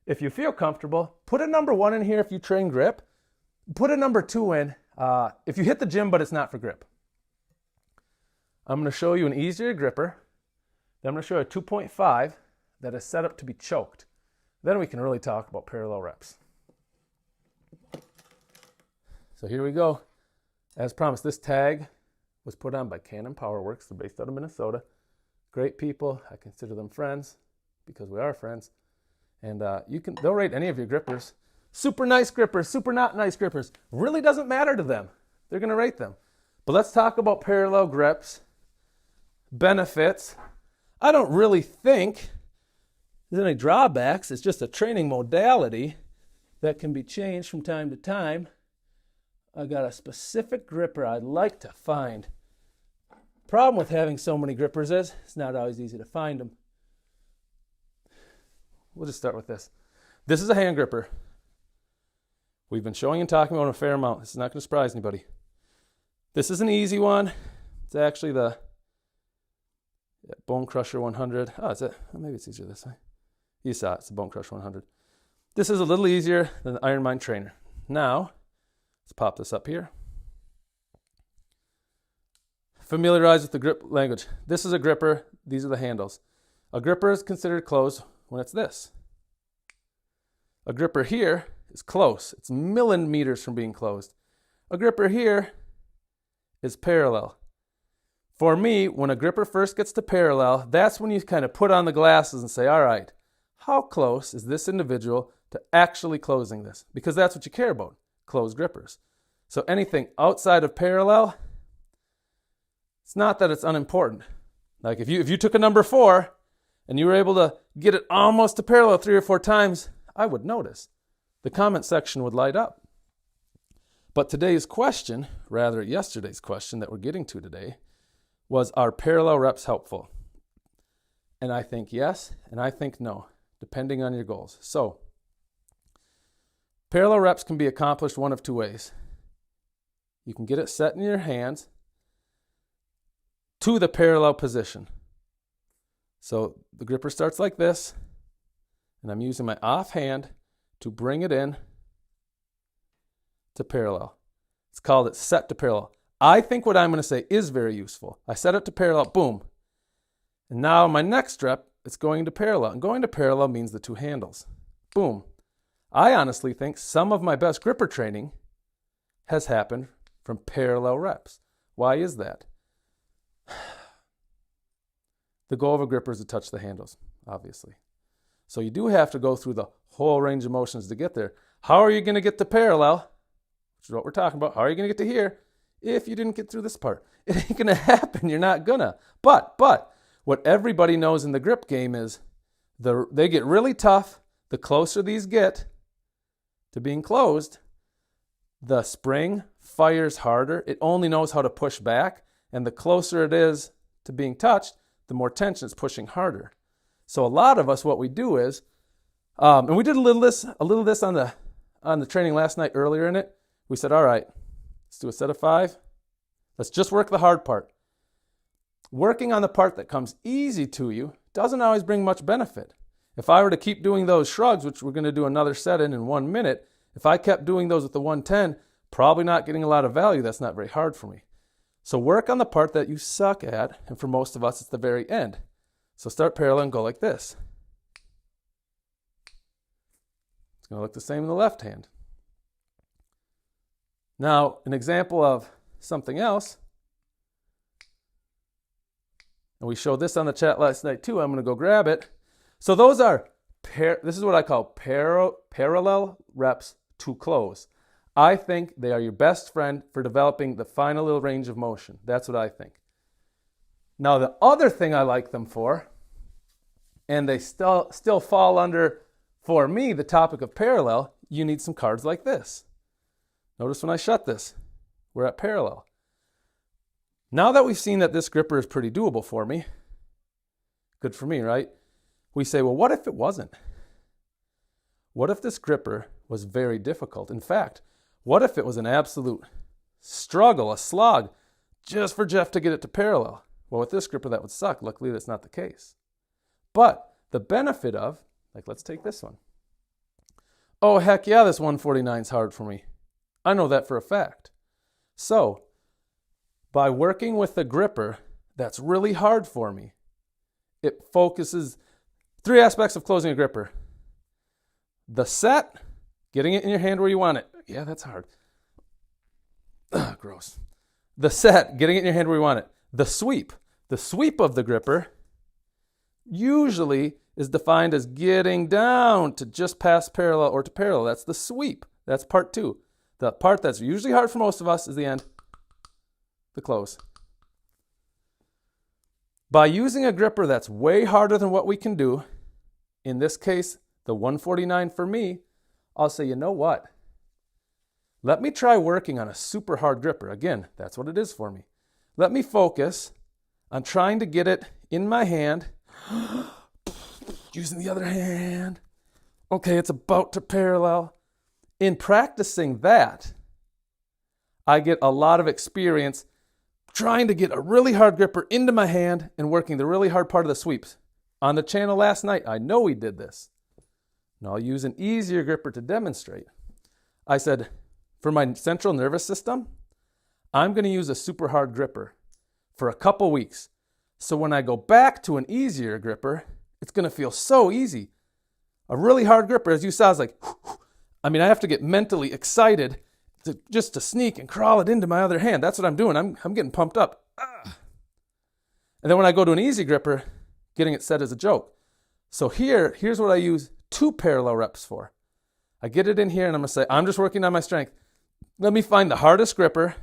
if you feel comfortable, put a number 1 in here if you train grip. Put a number 2 in if you hit the gym, but it's not for grip. I'm going to show you an easier gripper. Then I'm going to show you a 2.5 that is set up to be choked. Then we can really talk about parallel reps. So here we go. As promised, this tag was put on by Cannon Powerworks. They're based out of Minnesota. Great people. I consider them friends because we are friends. And they'll rate any of your grippers. Super nice grippers, super not nice grippers. Really doesn't matter to them. They're going to rate them. But let's talk about parallel grips, benefits. I don't really think there's any drawbacks. It's just a training modality that can be changed from time to time. I got a specific gripper I'd like to find. Problem with having so many grippers is it's not always easy to find them. We'll just start with this. This is a hand gripper. We've been showing and talking about them a fair amount. This is not going to surprise anybody. This is an easy one. It's actually the Bone Crusher 100. Oh, is it? Maybe it's easier this way. You saw it. It's the Bone Crusher 100. This is a little easier than the Iron Mind Trainer. Now, let's pop this up here. Familiarize with the grip language. This is a gripper. These are the handles. A gripper is considered closed when it's this. A gripper here is close. It's millimeters from being closed. A gripper here is parallel. For me, when a gripper first gets to parallel, that's when you kind of put on the glasses and say, all right, how close is this individual to actually closing this? Because that's what you care about, closed grippers. So anything outside of parallel, it's not that it's unimportant. Like if you took a number 4 and you were able to get it almost to parallel 3 or 4 times, I would notice. The comment section would light up. But today's question, rather yesterday's question that we're getting to today, was, are parallel reps helpful? And I think yes, and I think no, depending on your goals. So, parallel reps can be accomplished one of 2 ways. You can get it set in your hands to the parallel position. So the gripper starts like this, and I'm using my off hand to bring it in to parallel. It's called set to parallel. I think what I'm going to say is very useful. I set it to parallel, boom. And now my next rep, it's going to parallel. And going to parallel means the 2 handles. Boom. I honestly think some of my best gripper training has happened from parallel reps. Why is that? The goal of a gripper is to touch the handles, obviously. So you do have to go through the whole range of motions to get there. How are you going to get to parallel? Which is what we're talking about. How are you going to get to here if you didn't get through this part? It ain't going to happen. You're not going to. But what everybody knows in the grip game is they get really tough. The closer these get to being closed, the spring fires harder. It only knows how to push back. And the closer it is to being touched, the more tension it's pushing harder. So a lot of us, what we do is, and we did a little of this on the training last night earlier in it. We said, all right, let's do a set of 5. Let's just work the hard part. Working on the part that comes easy to you doesn't always bring much benefit. If I were to keep doing those shrugs, which we're going to do another set in 1 minute, if I kept doing those with the 110, probably not getting a lot of value. That's not very hard for me. So work on the part that you suck at, and for most of us, it's the very end. So start parallel and go like this. It's going to look the same in the left hand. Now, an example of something else, and we showed this on the chat last night too. I'm going to go grab it. So those are, this is what I call parallel reps to close. I think they are your best friend for developing the final little range of motion. That's what I think. Now, the other thing I like them for, and they still fall under, for me, the topic of parallel, you need some cards like this. Notice when I shut this, we're at parallel. Now that we've seen that this gripper is pretty doable for me, good for me, right? We say, well, what if it wasn't? What if this gripper was very difficult? In fact, what if it was an absolute struggle, a slog, just for Jeff to get it to parallel? Well, with this gripper, that would suck. Luckily, that's not the case. But the benefit of, like, let's take this one. Oh, heck yeah, this 149 is hard for me. I know that for a fact. So, by working with the gripper that's really hard for me, it focuses 3 aspects of closing a gripper. The set, getting it in your hand where you want it. Yeah, that's hard. Ugh, gross. The set, getting it in your hand where you want it. The sweep of the gripper usually is defined as getting down to just past parallel or to parallel. That's the sweep. That's part 2. The part that's usually hard for most of us is the end, the close. By using a gripper that's way harder than what we can do, in this case, the 149 for me, I'll say, you know what? Let me try working on a super hard gripper. Again, that's what it is for me. Let me focus on trying to get it in my hand, using the other hand. Okay, it's about to parallel. In practicing that, I get a lot of experience trying to get a really hard gripper into my hand and working the really hard part of the sweeps. On the channel last night, I know we did this. Now I'll use an easier gripper to demonstrate. I said, for my central nervous system, I'm going to use a super hard gripper for a couple weeks. So when I go back to an easier gripper, it's going to feel so easy. A really hard gripper, as you saw, is like, I have to get mentally excited just to sneak and crawl it into my other hand. That's what I'm doing. I'm getting pumped up. And then when I go to an easy gripper, getting it set as a joke. So here's what I use 2 parallel reps for. I get it in here and I'm going to say, I'm just working on my strength. Let me find the hardest gripper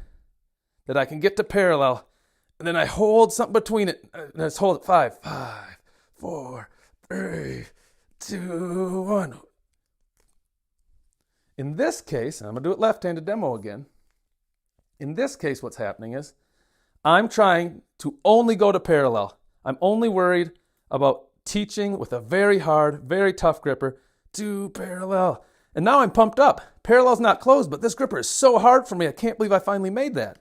that I can get to parallel. And then I hold something between it. And I just hold it 5, 4, 3, 2, 1. In this case, and I'm going to do it left-handed demo again. In this case, what's happening is I'm trying to only go to parallel. I'm only worried about teaching with a very hard, very tough gripper to parallel. And now I'm pumped up. Parallel's not closed, but this gripper is so hard for me. I can't believe I finally made that.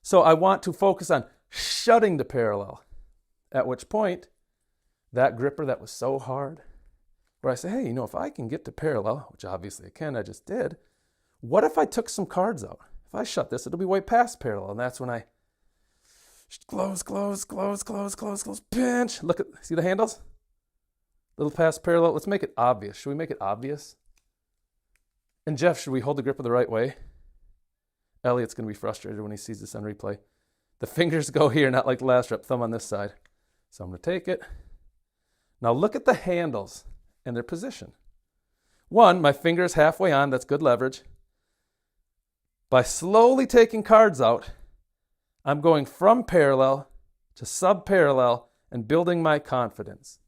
So I want to focus on shutting to parallel. At which point, that gripper that was so hard, where I say, hey, if I can get to parallel, which obviously I can, I just did, what if I took some cards out? If I shut this, it'll be way past parallel. And that's when I close, pinch. Look at, see the handles? Little past parallel. Let's make it obvious. Should we make it obvious? And Jeff, should we hold the gripper the right way? Elliot's going to be frustrated when he sees this on replay. The fingers go here, not like the last rep, thumb on this side. So I'm going to take it. Now look at the handles and their position. 1, my finger is halfway on. That's good leverage. By slowly taking cards out, I'm going from parallel to sub-parallel and building my confidence.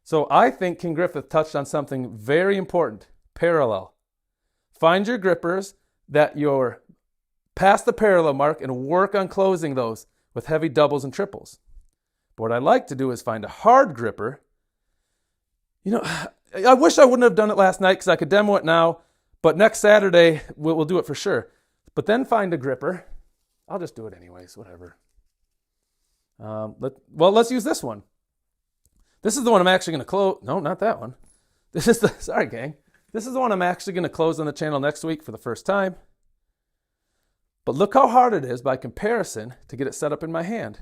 So I think King Griffith touched on something very important, parallel. Find your grippers that you're past the parallel mark and work on closing those with heavy doubles and triples. But what I like to do is find a hard gripper. I wish I wouldn't have done it last night because I could demo it now, but next Saturday we'll do it for sure. But then find a gripper. I'll just do it anyways, whatever. Let's use this one. This is the one I'm actually going to close. No, not that one. Sorry, gang. This is the one I'm actually going to close on the channel next week for the first time. But look how hard it is by comparison to get it set up in my hand.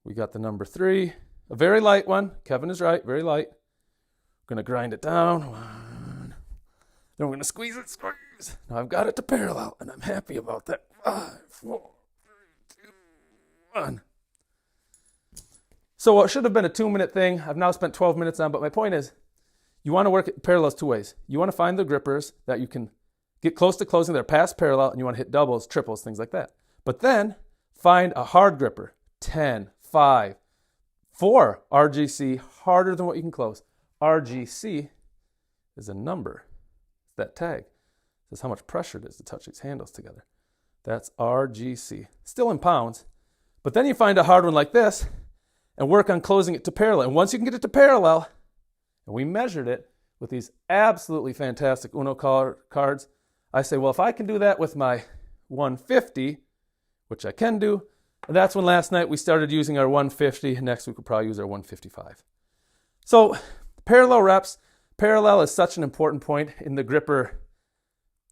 We got the number 3, a very light one. Kevin is right, very light. We're going to grind it down. 1. Then we're going to squeeze it, squeeze. Now I've got it to parallel, and I'm happy about that. 5, 4, 3, 2, 1. So what should have been a 2-minute thing, I've now spent 12 minutes on, but my point is, you want to work at parallels 2 ways. You want to find the grippers that you can get close to closing, they're past parallel, and you want to hit doubles, triples, things like that. But then find a hard gripper, 10, 5, 4 RGC, harder than what you can close. RGC is a number, it's that tag. This is how much pressure it is to touch these handles together. That's RGC. Still in pounds. But then you find a hard one like this and work on closing it to parallel. And once you can get it to parallel, and we measured it with these absolutely fantastic Uno cards, I say, well, if I can do that with my 150, which I can do, and that's when last night we started using our 150. Next week we'll probably use our 155. So parallel reps. Parallel is such an important point in the gripper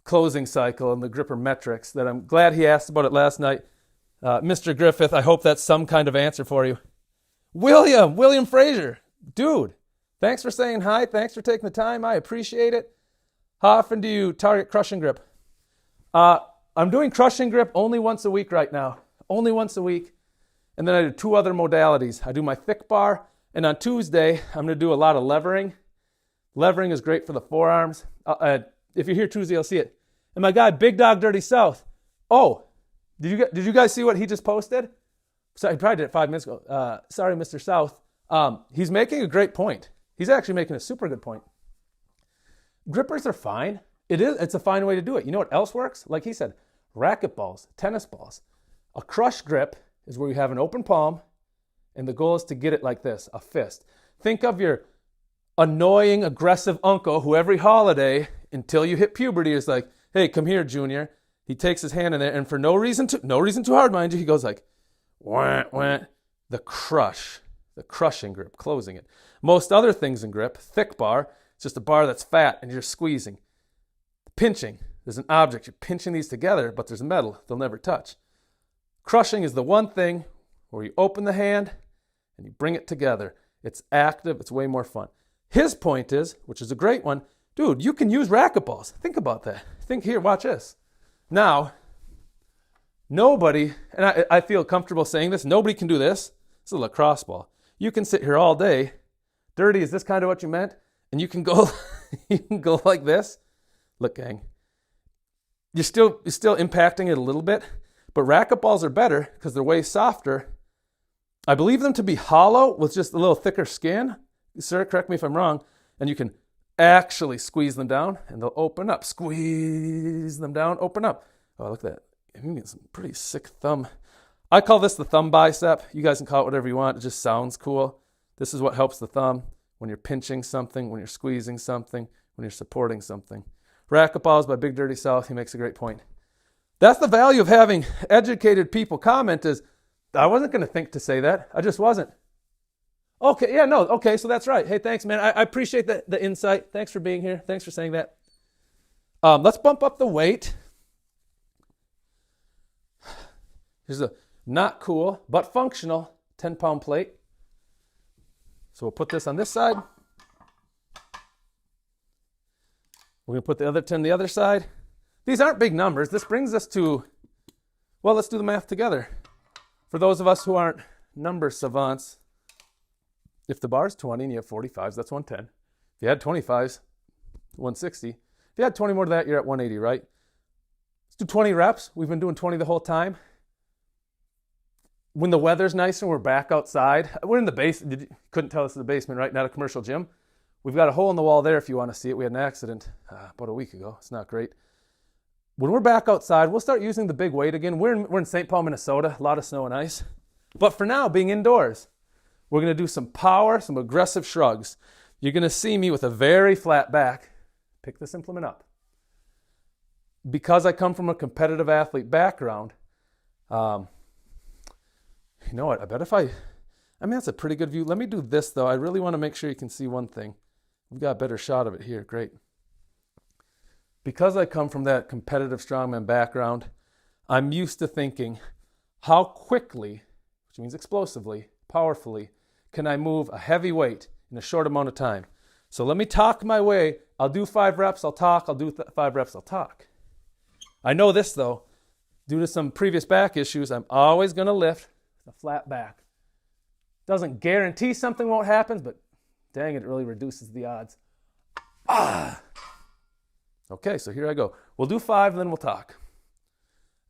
closing cycle and the gripper metrics that I'm glad he asked about it last night. Mr. Griffith, I hope that's some kind of answer for you. William Fraser, dude, thanks for saying hi. Thanks for taking the time. I appreciate it. How often do you target crushing grip? I'm doing crushing grip only once a week right now. Only once a week. And then I do 2 other modalities. I do my thick bar, and on Tuesday, I'm going to do a lot of levering. Levering is great for the forearms. If you're here Tuesday, you'll see it. And my guy, Big Dog Dirty South. Oh, did you guys see what he just posted? Sorry, he probably did it 5 minutes ago. Sorry, Mr. South. He's making a great point. He's actually making a super good point. Grippers are fine. It's a fine way to do it. You know what else works? Like he said, racquetballs, tennis balls. A crush grip is where you have an open palm, and the goal is to get it like this, a fist. Think of your annoying, aggressive uncle who every holiday, until you hit puberty, is like, hey, come here, Junior. He takes his hand in there, and for no reason too hard, mind you, he goes like, wah, wah. The crushing grip, closing it. Most other things in grip, thick bar, it's just a bar that's fat and you're squeezing. Pinching, there's an object. You're pinching these together, but there's metal. They'll never touch. Crushing is the one thing where you open the hand and you bring it together. It's active. It's way more fun. His point is, which is a great one, dude, you can use racquetballs. Think about that. Think here, watch this. Now, nobody, and I feel comfortable saying this, nobody can do this. It's a lacrosse ball. You can sit here all day. Dirty, is this kind of what you meant? And you can go, like this. Look, gang, you're still impacting it a little bit, but racquetballs are better because they're way softer. I believe them to be hollow with just a little thicker skin. Sir, correct me if I'm wrong. And you can actually squeeze them down and they'll open up. Squeeze them down, open up. Oh, look at that. You can get some pretty sick thumb. I call this the thumb bicep. You guys can call it whatever you want. It just sounds cool. This is what helps the thumb when you're pinching something, when you're squeezing something, when you're supporting something. Racquetballs by Big Dirty South. He makes a great point. That's the value of having educated people comment is, I wasn't going to think to say that. I just wasn't. Okay, yeah, no, okay, so that's right. Hey, thanks, man. I appreciate the insight. Thanks for being here. Thanks for saying that. Let's bump up the weight. Here's a not cool, but functional 10-pound plate. So we'll put this on this side. We're going to put the other 10 on the other side. These aren't big numbers. This brings us to, well, let's do the math together. For those of us who aren't number savants, if the bar is 20 and you have 45s, that's 110. If you had 25s, 160. If you had 20 more than that, you're at 180, right? Let's do 20 reps. We've been doing 20 the whole time. When the weather's nice and we're back outside, we're in the basement. You couldn't tell us in the basement, right? Not a commercial gym. We've got a hole in the wall there if you want to see it. We had an accident about a week ago. It's not great. When we're back outside, we'll start using the big weight again. We're in St. Paul, Minnesota. A lot of snow and ice. But for now, being indoors, we're going to do some power, some aggressive shrugs. You're going to see me with a very flat back. Pick this implement up. Because I come from a competitive athlete background, you know what? I bet that's a pretty good view. Let me do this, though. I really want to make sure you can see one thing. We've got a better shot of it here. Great. Because I come from that competitive strongman background, I'm used to thinking, how quickly, which means explosively, powerfully, can I move a heavy weight in a short amount of time? So let me talk my way. I'll do 5 reps, I'll talk. I'll do 5 reps, I'll talk. I know this, though. Due to some previous back issues, I'm always going to lift a flat back. Doesn't guarantee something won't happen, but dang, it really reduces the odds. Okay, so here I go. We'll do 5, then we'll talk.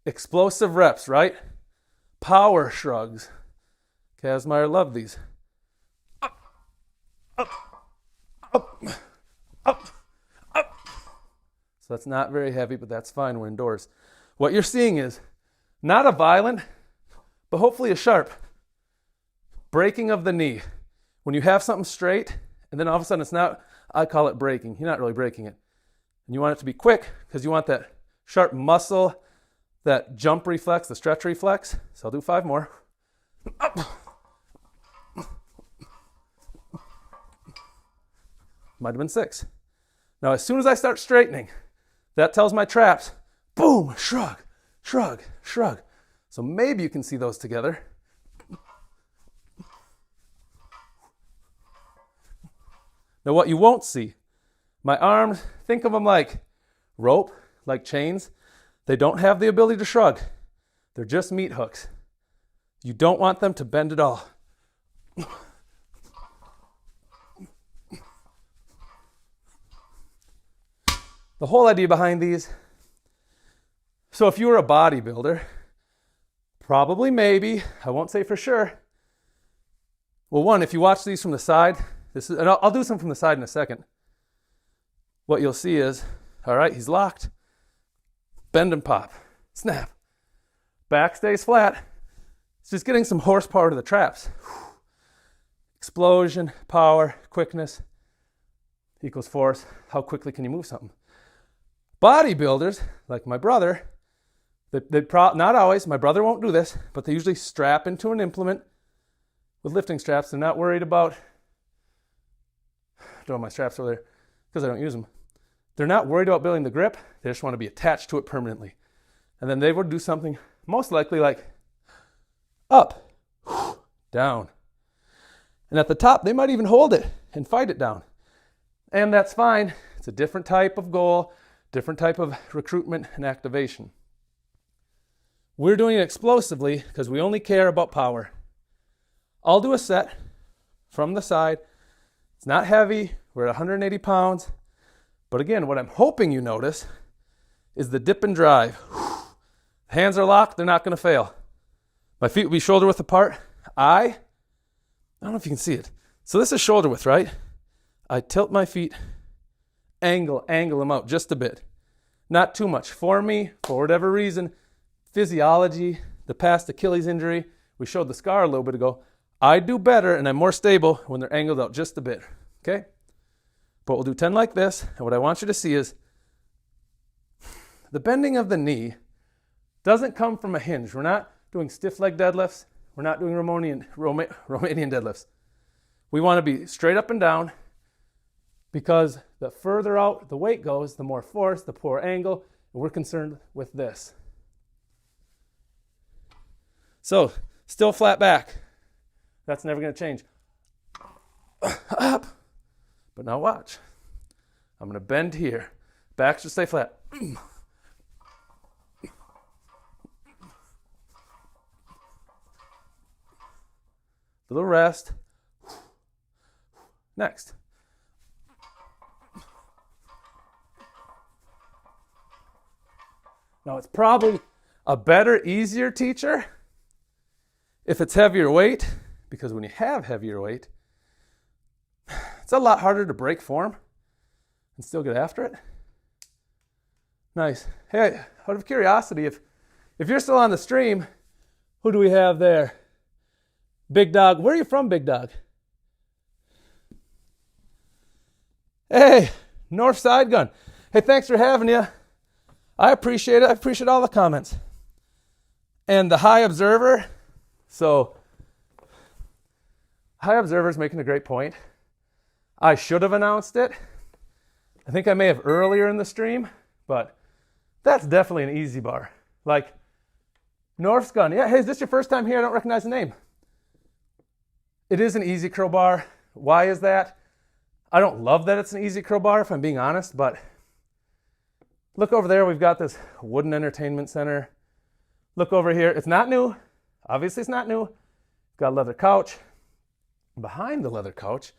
Explosive reps, right? Power shrugs. Kazmaier loved these. Up, up, up, up, up. So that's not very heavy, but that's fine. We're indoors. What you're seeing is not a violent, but hopefully a sharp breaking of the knee. When you have something straight, and then all of a sudden it's not, I call it breaking. You're not really breaking it. And you want it to be quick because you want that sharp muscle, that jump reflex, the stretch reflex. So I'll do 5 more. Up. Might have been 6. Now, as soon as I start straightening, that tells my traps, boom, shrug, shrug, shrug. So maybe you can see those together. Now, what you won't see, my arms, think of them like rope, like chains. They don't have the ability to shrug. They're just meat hooks. You don't want them to bend at all. The whole idea behind these, so if you were a bodybuilder, probably, maybe, I won't say for sure. Well, one, if you watch these from the side, and I'll do some from the side in a second. What you'll see is, all right, he's locked. Bend and pop. Snap. Back stays flat. It's just getting some horsepower to the traps. Explosion, power, quickness equals force. How quickly can you move something? Bodybuilders, like my brother, not always, my brother won't do this, but they usually strap into an implement with lifting straps. They're not worried about, I don't have my straps over there because I don't use them. They're not worried about building the grip. They just want to be attached to it permanently. And then they would do something most likely like up, down. And at the top, they might even hold it and fight it down. And that's fine. It's a different type of goal, different type of recruitment and activation. We're doing it explosively because we only care about power. I'll do a set from the side. It's not heavy. We're at 180 pounds. But again, what I'm hoping you notice is the dip and drive. Hands are locked. They're not going to fail. My feet will be shoulder width apart. I don't know if you can see it. So this is shoulder width, right? I tilt my feet, angle them out just a bit. Not too much. For me, for whatever reason, physiology, the past Achilles injury, we showed the scar a little bit ago. I do better and I'm more stable when they're angled out just a bit, okay? But we'll do 10 like this, and what I want you to see is the bending of the knee doesn't come from a hinge. We're not doing stiff leg deadlifts. We're not doing Romanian deadlifts. We want to be straight up and down because the further out the weight goes, the more force, the poor angle, and we're concerned with this. So, still flat back. That's never going to change. Up. But now watch. I'm going to bend here. Back should stay flat. Little rest. Next. Now it's probably a better, easier teacher if it's heavier weight, because when you have heavier weight, it's a lot harder to break form and still get after it. Nice. Hey, out of curiosity, if you're still on the stream, who do we have there? Big Dog. Where are you from, Big Dog? Hey, North Side Gun. Hey, thanks for having you. I appreciate it. I appreciate all the comments. And the High Observer. So, High Observer's making a great point. I should have announced it. I think I may have earlier in the stream, but that's definitely an easy bar. Like, North's Gun. Yeah, hey, is this your first time here? I don't recognize the name. It is an easy curl bar. Why is that? I don't love that it's an easy curl bar, if I'm being honest, but look over there. We've got this wooden entertainment center. Look over here. It's not new. Obviously, it's not new. Got a leather couch. Behind the leather couch,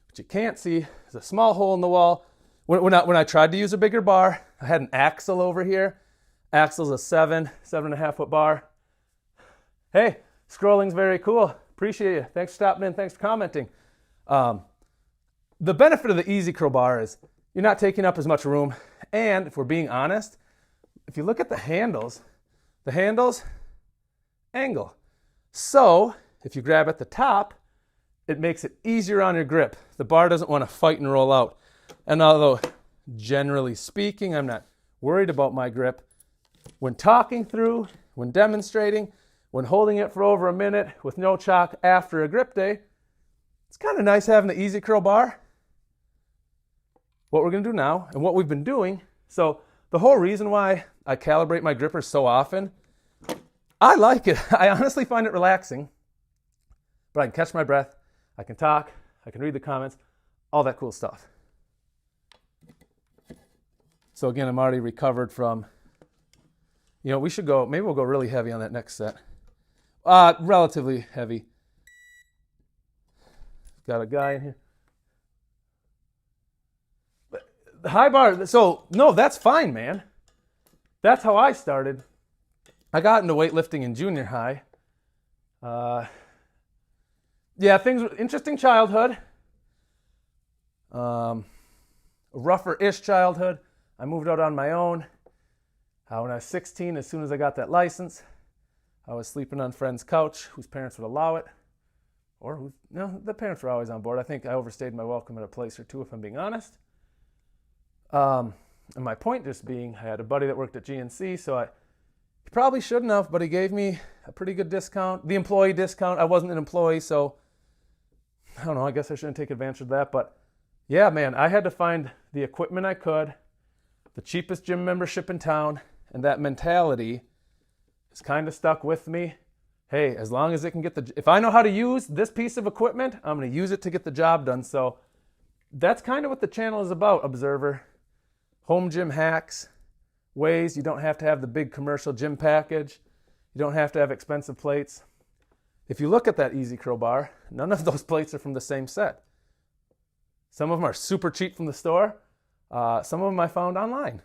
which you can't see, is a small hole in the wall. When I tried to use a bigger bar, I had an axle over here. Axle's a 7.5 foot bar. Hey, scrolling's very cool. Appreciate you. Thanks for stopping in. Thanks for commenting. The benefit of the easy curl bar is you're not taking up as much room And if we're being honest, if you look at the handles angle. So if you grab at the top, it makes it easier on your grip. The bar doesn't want to fight and roll out. And although generally speaking, I'm not worried about my grip, when talking through, when demonstrating, when holding it for over a minute with no chalk after a grip day, it's kind of nice having the easy curl bar. What we're going to do now, and what we've been doing, so the whole reason why I calibrate my grippers so often, I like it. I honestly find it relaxing, but I can catch my breath, I can talk, I can read the comments, all that cool stuff. So again, I'm already recovered from, maybe we'll go really heavy on that next set. Relatively heavy. Got a guy in here. The high bar, so no, that's fine, man. That's how I started. I got into weightlifting in junior high. Interesting childhood. A rougher-ish childhood. I moved out on my own. When I was 16, as soon as I got that license, I was sleeping on friends' couch whose parents would allow it. The parents were always on board. I think I overstayed my welcome at a place or two, if I'm being honest. And my point just being, I had a buddy that worked at GNC, so he probably shouldn't have, but he gave me a pretty good discount. The employee discount. I wasn't an employee, so I don't know. I guess I shouldn't take advantage of that. But yeah, man, I had to find the equipment I could, the cheapest gym membership in town, and that mentality has kind of stuck with me. Hey, as long as it can if I know how to use this piece of equipment, I'm going to use it to get the job done. So that's kind of what the channel is about, Observer. Home gym hacks, ways you don't have to have the big commercial gym package. You don't have to have expensive plates. If you look at that easy curl bar, none of those plates are from the same set. Some of them are super cheap from the store. Some of them I found online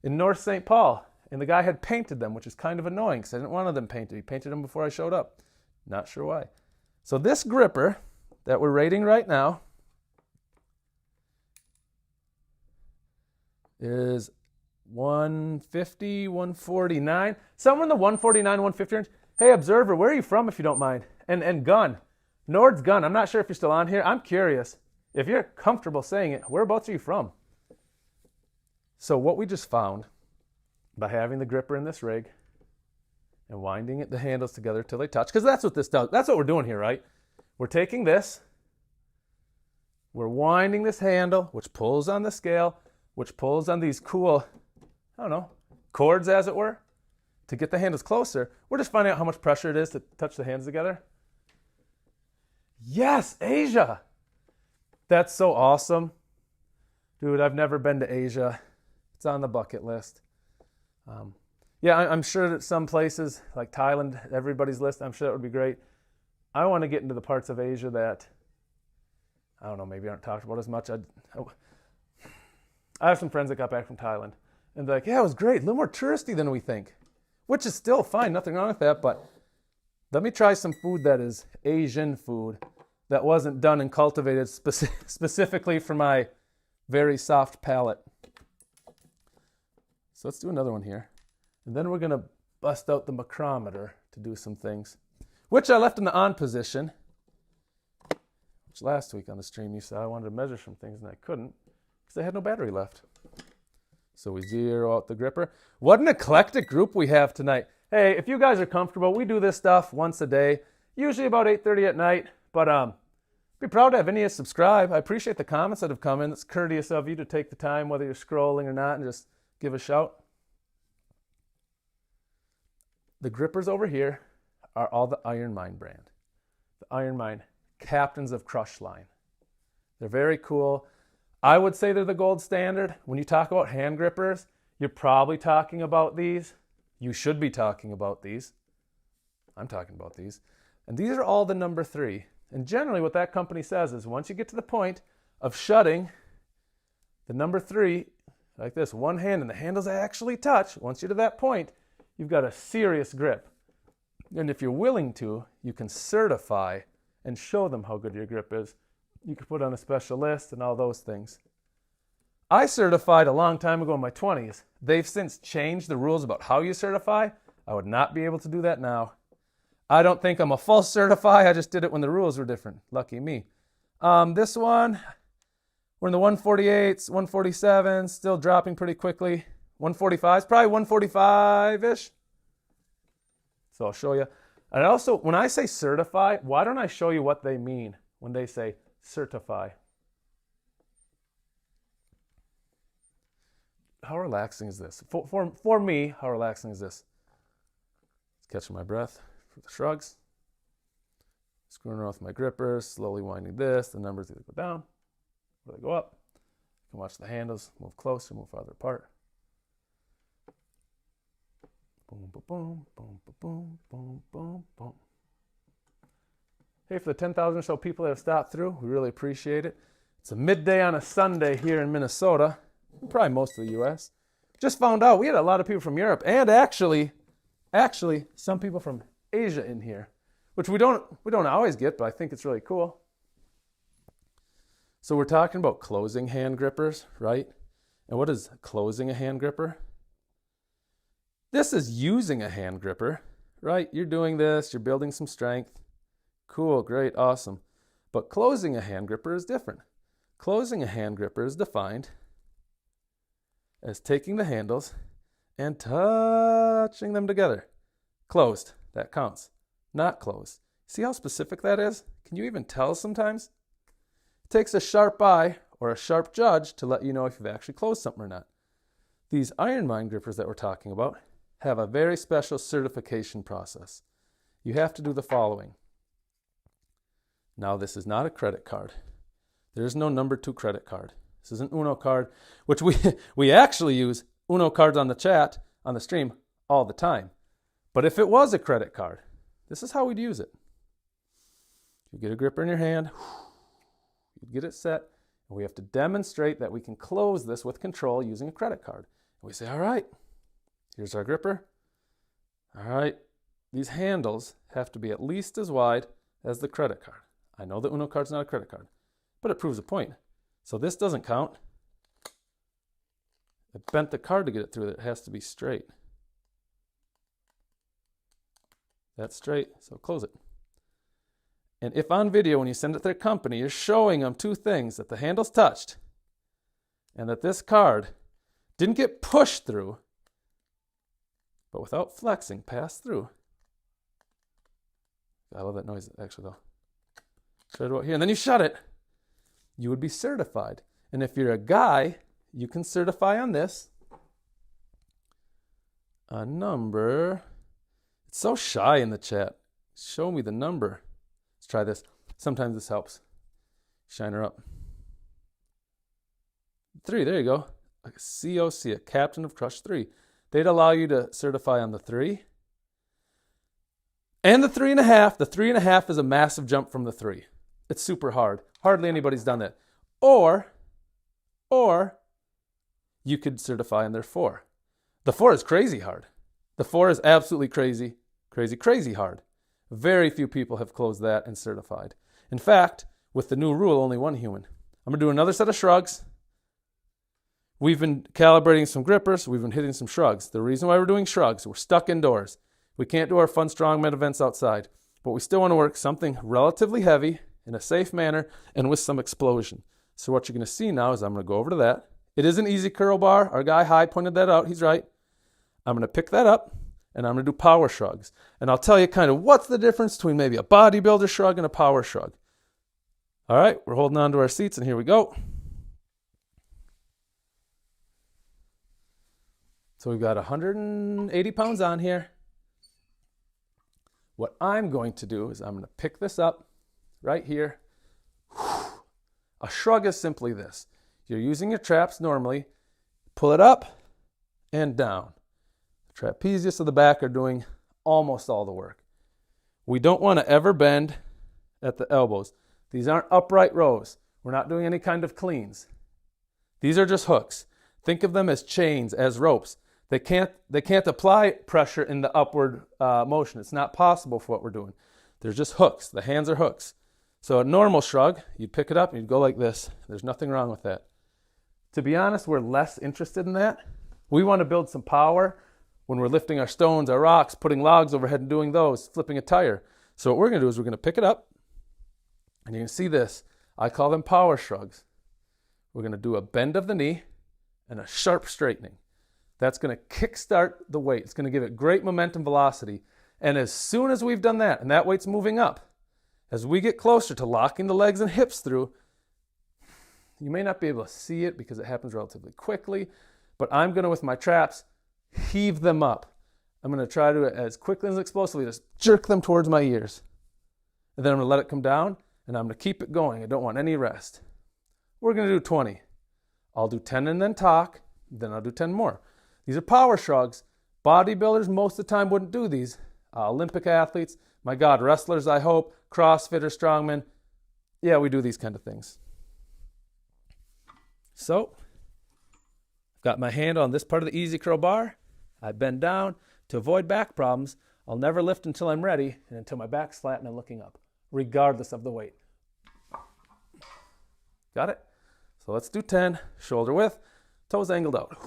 in North St. Paul. And the guy had painted them, which is kind of annoying because I didn't want them painted. He painted them before I showed up. Not sure why. So this gripper that we're rating right now is 150, 149. Somewhere in the 149, 150 range. Hey, Observer, where are you from, if you don't mind? And Gun. Nord's Gun. I'm not sure if you're still on here. I'm curious. If you're comfortable saying it, whereabouts are you from? So what we just found by having the gripper in this rig and winding the handles together till they touch, because that's what this does. That's what we're doing here, right? We're taking this, we're winding this handle, which pulls on the scale, which pulls on these cool, cords, as it were, to get the handles closer. We're just finding out how much pressure it is to touch the hands together. Yes, Asia. That's so awesome. Dude, I've never been to Asia. It's on the bucket list. I'm sure that some places like Thailand, everybody's list, I'm sure that would be great. I want to get into the parts of Asia that, maybe aren't talked about as much. I have some friends that got back from Thailand, and they're like, yeah, it was great. A little more touristy than we think, which is still fine. Nothing wrong with that, but let me try some food that is Asian food that wasn't done and cultivated specifically for my very soft palate. So let's do another one here. And then we're going to bust out the micrometer to do some things, which I left in the on position, which last week on the stream you saw I wanted to measure some things and I couldn't because I had no battery left. So we zero out the gripper. What an eclectic group we have tonight. Hey, if you guys are comfortable, we do this stuff once a day, usually about 8:30 at night. But be proud to have any of you subscribe. I appreciate the comments that have come in. It's courteous of you to take the time, whether you're scrolling or not, and just give a shout. The grippers over here are all the Iron Mind brand. The Iron Mind Captains of Crush line. They're very cool. I would say they're the gold standard. When you talk about hand grippers, you're probably talking about these. You should be talking about these. I'm talking about these. And these are all the number 3. And generally what that company says is once you get to the point of shutting the number 3, like this, one hand and the handles actually touch, once you're to that point, you've got a serious grip. And if you're willing to, you can certify and show them how good your grip is. You can put on a special list and all those things. I certified a long time ago in my 20s. They've since changed the rules about how you certify. I would not be able to do that now. I don't think I'm a full certify. I just did it when the rules were different. Lucky me. This one, we're in the 148s, 147s, still dropping pretty quickly. 145s, probably 145-ish. So I'll show you. And also, when I say certify, why don't I show you what they mean when they say certify? How relaxing is this? For me, how relaxing is this? Catching my breath for the shrugs. Screwing around with my grippers, slowly winding this. The numbers either go down or they go up. You can watch the handles move closer, move farther apart. Boom, boom, boom, boom, boom, boom, boom, boom. Hey, for the 10,000 or so people that have stopped through, we really appreciate it. It's a midday on a Sunday here in Minnesota, probably most of the U.S. Just found out we had a lot of people from Europe and actually some people from Asia in here, which we don't always get, but I think it's really cool. So we're talking about closing hand grippers, right? And what is closing a hand gripper? This is using a hand gripper, right? You're doing this, you're building some strength. Cool, great, awesome. But closing a hand gripper is different. Closing a hand gripper is defined as taking the handles and touching them together. Closed, that counts. Not closed. See how specific that is? Can you even tell sometimes? It takes a sharp eye or a sharp judge to let you know if you've actually closed something or not. These iron mind grippers that we're talking about have a very special certification process. You have to do the following. Now, this is not a credit card. There is no number 2 credit card. This is an Uno card, which we actually use Uno cards on the chat, on the stream, all the time. But if it was a credit card, this is how we'd use it. You get a gripper in your hand, you get it set, and we have to demonstrate that we can close this with control using a credit card. And we say, all right, here's our gripper. All right, these handles have to be at least as wide as the credit card. I know the Uno card's not a credit card, but it proves a point. So this doesn't count. I bent the card to get it through. It has to be straight. That's straight, so close it. And if on video, when you send it to their company, you're showing them 2 things, that the handle's touched and that this card didn't get pushed through, but without flexing, passed through. I love that noise, actually, though. Shut it out here, and then you shut it. You would be certified. And if you're a guy, you can certify on this. A number. It's so shy in the chat. Show me the number. Let's try this. Sometimes this helps. Shine her up. 3, there you go. A COC, a Captain of Crush 3. They'd allow you to certify on the 3. And the 3.5. The 3.5 is a massive jump from the 3. It's super hard. Hardly anybody's done that. Or you could certify on their 4. The 4 is crazy hard. The 4 is absolutely crazy hard. Very few people have closed that and certified. In fact, with the new rule, only one human. I'm going to do another set of shrugs. We've been calibrating some grippers. We've been hitting some shrugs. The reason why we're doing shrugs, we're stuck indoors. We can't do our fun strongman events outside. But we still want to work something relatively heavy in a safe manner and with some explosion. So what you're going to see now is I'm going to go over to that. It is an easy curl bar. Our guy High pointed that out. He's right. I'm going to pick that up and I'm going to do power shrugs. And I'll tell you kind of what's the difference between maybe a bodybuilder shrug and a power shrug. All right, we're holding on to our seats and here we go. So we've got 180 pounds on here. What I'm going to do is I'm going to pick this up right here. A shrug is simply this. You're using your traps normally. Pull it up and down. The trapezius of the back are doing almost all the work. We don't want to ever bend at the elbows. These aren't upright rows. We're not doing any kind of cleans. These are just hooks. Think of them as chains, as ropes. They can't apply pressure in the upward motion. It's not possible for what we're doing. They're just hooks. The hands are hooks. So a normal shrug, you'd pick it up and you'd go like this. There's nothing wrong with that. To be honest, we're less interested in that. We want to build some power when we're lifting our stones, our rocks, putting logs overhead and doing those, flipping a tire. So what we're going to do is we're going to pick it up, and you can see this. I call them power shrugs. We're going to do a bend of the knee and a sharp straightening. That's going to kickstart the weight. It's going to give it great momentum velocity. And as soon as we've done that, and that weight's moving up, as we get closer to locking the legs and hips through, you may not be able to see it because it happens relatively quickly, but I'm going to, with my traps, heave them up. I'm going to try to, as quickly and as explosively, just jerk them towards my ears. And then I'm going to let it come down, and I'm going to keep it going. I don't want any rest. We're going to do 20. I'll do 10 and then talk, then I'll do 10 more. These are power shrugs. Bodybuilders most of the time wouldn't do these. Olympic athletes, my God, wrestlers, I hope, CrossFitters, strongmen. Yeah, we do these kind of things. So, I've got my hand on this part of the easy curl bar. I bend down. To avoid back problems, I'll never lift until I'm ready and until my back's flat and I'm looking up, regardless of the weight. Got it? So let's do 10, shoulder width, toes angled out.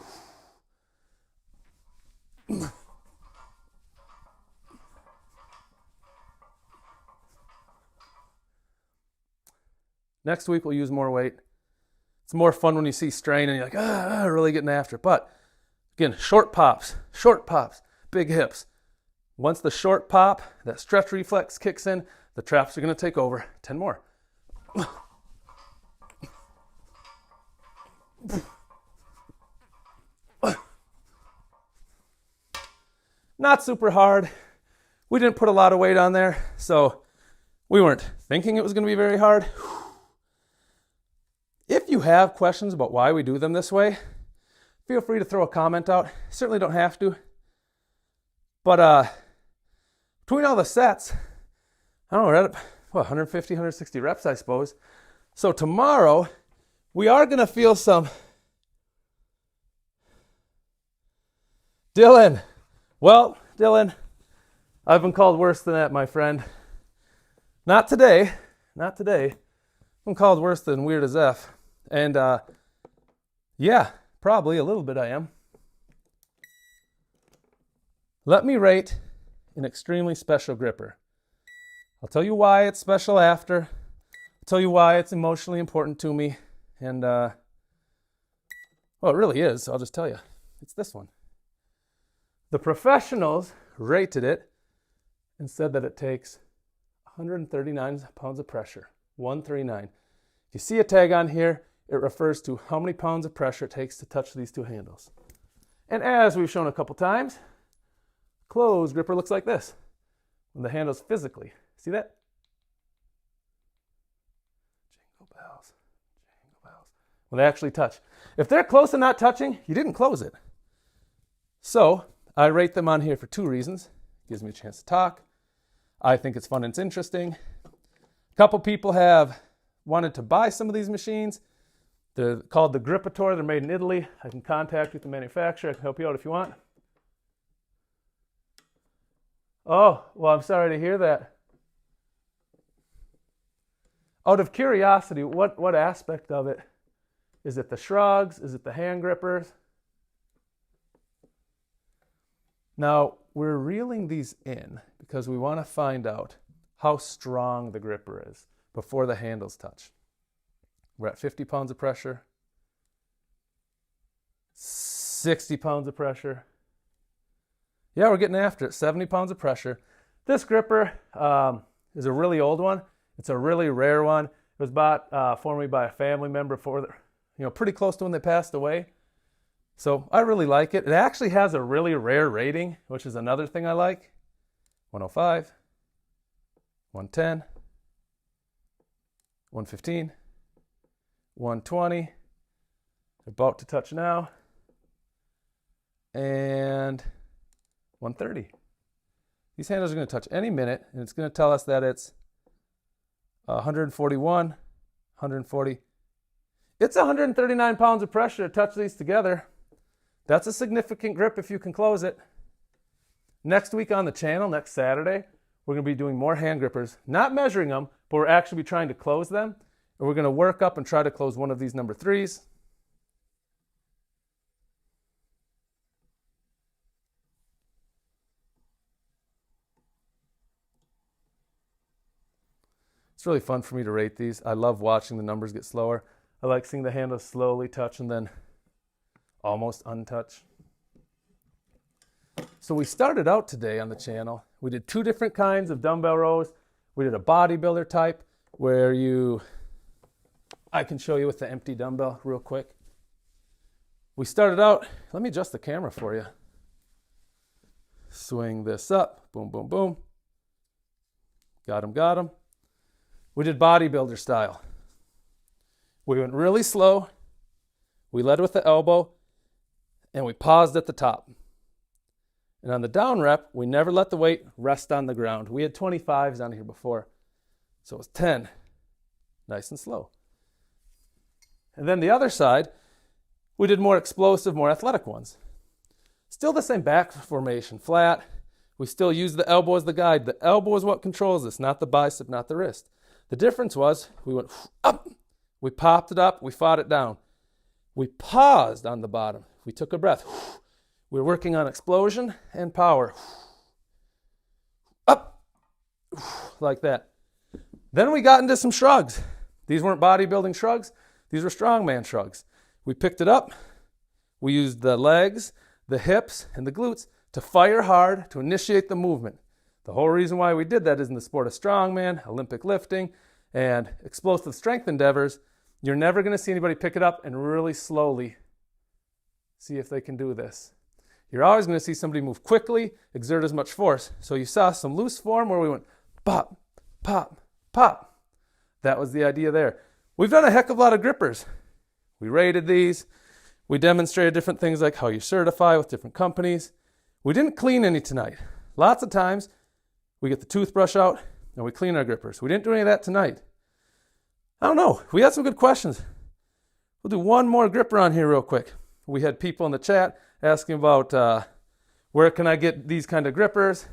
Next week we'll use more weight. It's more fun when you see strain and you're like, really getting after it. But again, short pops, big hips. Once the short pop, that stretch reflex kicks in, the traps are going to take over. 10 more. Not super hard. We didn't put a lot of weight on there, so we weren't thinking it was going to be very hard. If you have questions about why we do them this way, feel free to throw a comment out. Certainly don't have to. But between all the sets, I don't know, we're at 150, 160 reps, I suppose. So tomorrow, we are going to feel some... Dylan. Well, Dylan, I've been called worse than that, my friend. Not today. I'm called worse than weird as F. And yeah, probably a little bit I am. Let me rate an extremely special gripper. I'll tell you why it's special after. I'll tell you why it's emotionally important to me. And, well, it really is. I'll just tell you. It's this one. The professionals rated it and said that it takes 139 pounds of pressure. 139. If you see a tag on here, it refers to how many pounds of pressure it takes to touch these two handles. And as we've shown a couple times, closed gripper looks like this when the handle's physically. See that? Jingle bells. When they actually touch. If they're close and not touching, you didn't close it. So I rate them on here for two reasons. It gives me a chance to talk. I think it's fun and it's interesting. A couple people have wanted to buy some of these machines. They're called the Grippator. They're made in Italy. I can contact with the manufacturer. I can help you out if you want. Oh, well, I'm sorry to hear that. Out of curiosity, what aspect of it? Is it the shrugs? Is it the hand grippers? Now, we're reeling these in because we want to find out how strong the gripper is before the handles touch. We're at 50 pounds of pressure, 60 pounds of pressure. Yeah, we're getting after it, 70 pounds of pressure. This gripper is a really old one. It's a really rare one. It was bought for me by a family member pretty close to when they passed away. So I really like it. It actually has a really rare rating, which is another thing I like. 105, 110, 115, 120. About to touch now. And 130. These handles are going to touch any minute, and it's going to tell us that it's 141, 140. It's 139 pounds of pressure to touch these together. That's a significant grip if you can close it. Next week on the channel, next Saturday, we're going to be doing more hand grippers. Not measuring them, but we're actually trying to close them. And we're going to work up and try to close one of these number 3s. It's really fun for me to rate these. I love watching the numbers get slower. I like seeing the handle slowly touch and then almost untouch. So we started out today on the channel. We did 2 different kinds of dumbbell rows. We did a bodybuilder type where I can show you with the empty dumbbell real quick. We started out, let me adjust the camera for you. Swing this up, boom, boom, boom. Got him. We did bodybuilder style. We went really slow. We led with the elbow and we paused at the top. And on the down rep, we never let the weight rest on the ground. We had 25s on here before. So it was 10, nice and slow. And then the other side, we did more explosive, more athletic ones. Still the same back formation, flat. We still use the elbow as the guide. The elbow is what controls this, not the bicep, not the wrist. The difference was we went up, we popped it up, we fought it down. We paused on the bottom. We took a breath. We were working on explosion and power. Up, like that. Then we got into some shrugs. These weren't bodybuilding shrugs. These were strongman shrugs. We picked it up. We used the legs, the hips, and the glutes to fire hard to initiate the movement. The whole reason why we did that is in the sport of strongman, Olympic lifting, and explosive strength endeavors, you're never going to see anybody pick it up and really slowly see if they can do this. You're always going to see somebody move quickly, exert as much force. So you saw some loose form where we went pop, pop, pop. That was the idea there. We've done a heck of a lot of grippers. We rated these. We demonstrated different things like how you certify with different companies. We didn't clean any tonight. Lots of times we get the toothbrush out and we clean our grippers. We didn't do any of that tonight. I don't know. We had some good questions. We'll do one more gripper on here real quick. We had people in the chat asking about where can I get these kind of grippers?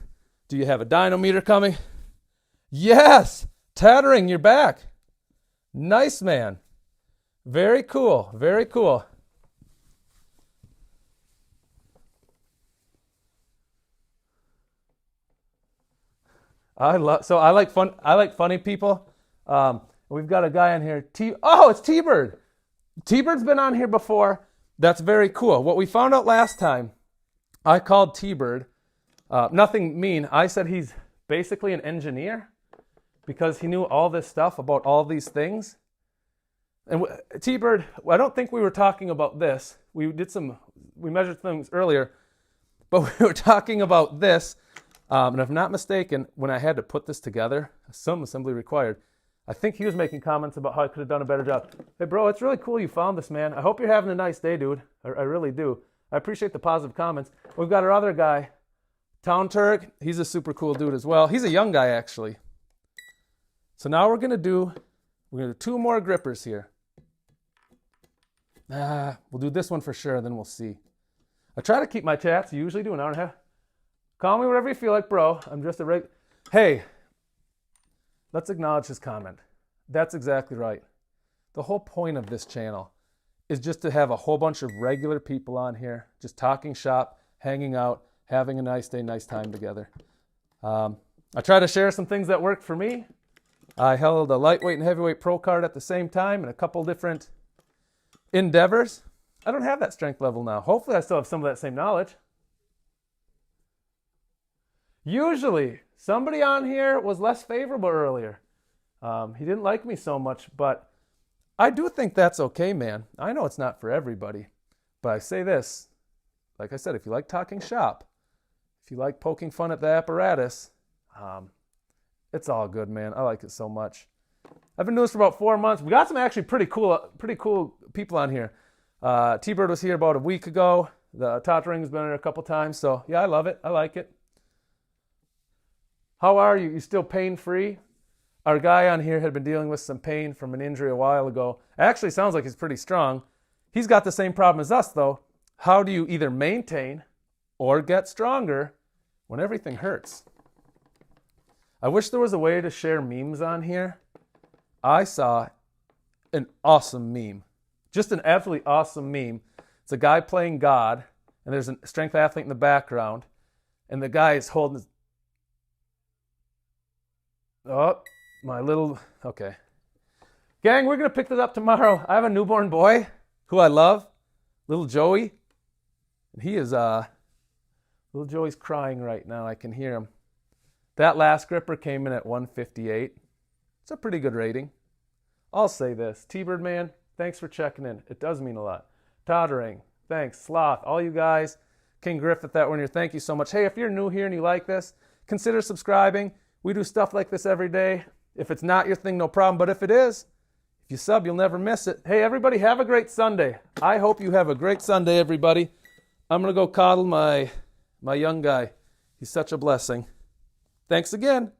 Do you have a dynometer coming? Yes! Tattering, you're back. Nice, man. Very cool. Very cool. I like funny people. We've got a guy on here. It's T-Bird. T-Bird's been on here before. That's very cool. What we found out last time, I called T-Bird, nothing mean. I said he's basically an engineer because he knew all this stuff about all these things. And T-Bird, I don't think we were talking about this. We measured things earlier, but we were talking about this. And if I'm not mistaken, when I had to put this together, some assembly required, I think he was making comments about how I could have done a better job. Hey, bro, it's really cool you found this, man. I hope you're having a nice day, dude. I really do. I appreciate the positive comments. We've got our other guy, Town Turk. He's a super cool dude as well. He's a young guy, actually. So now we're going to do 2 more grippers here. We'll do this one for sure, and then we'll see. I try to keep my chats. I usually do an hour and a half. Call me whatever you feel like, bro. I'm just a Hey, let's acknowledge his comment. That's exactly right. The whole point of this channel is just to have a whole bunch of regular people on here, just talking shop, hanging out, having a nice day, nice time together. I try to share some things that worked for me. I held a lightweight and heavyweight pro card at the same time in a couple different endeavors. I don't have that strength level now. Hopefully I still have some of that same knowledge. Usually, somebody on here was less favorable earlier. He didn't like me so much, but I do think that's okay, man. I know it's not for everybody, but I say this. Like I said, if you like talking shop, if you like poking fun at the apparatus, it's all good, man. I like it so much. I've been doing this for about 4 months. We got some actually pretty cool people on here. T-Bird was here about a week ago. The Tottering's been here a couple times. So, yeah, I love it. I like it. How are you? You still pain-free? Our guy on here had been dealing with some pain from an injury a while ago. Actually sounds like he's pretty strong. He's got the same problem as us, though. How do you either maintain or get stronger when everything hurts? I wish there was a way to share memes on here. I saw an awesome meme. Just an absolutely awesome meme. It's a guy playing God, and there's a strength athlete in the background, and the guy is holding his... Oh, my little, okay. Gang, we're going to pick this up tomorrow. I have a newborn boy who I love, little Joey. And he is, little Joey's crying right now. I can hear him. That last gripper came in at 158. It's a pretty good rating. I'll say this. T-Bird Man, thanks for checking in. It does mean a lot. Tottering, thanks. Sloth, all you guys. King Griffith, that one here, thank you so much. Hey, if you're new here and you like this, consider subscribing. We do stuff like this every day. If it's not your thing, no problem. But if it is, if you sub, you'll never miss it. Hey, everybody, have a great Sunday. I hope you have a great Sunday, everybody. I'm going to go coddle my young guy. He's such a blessing. Thanks again.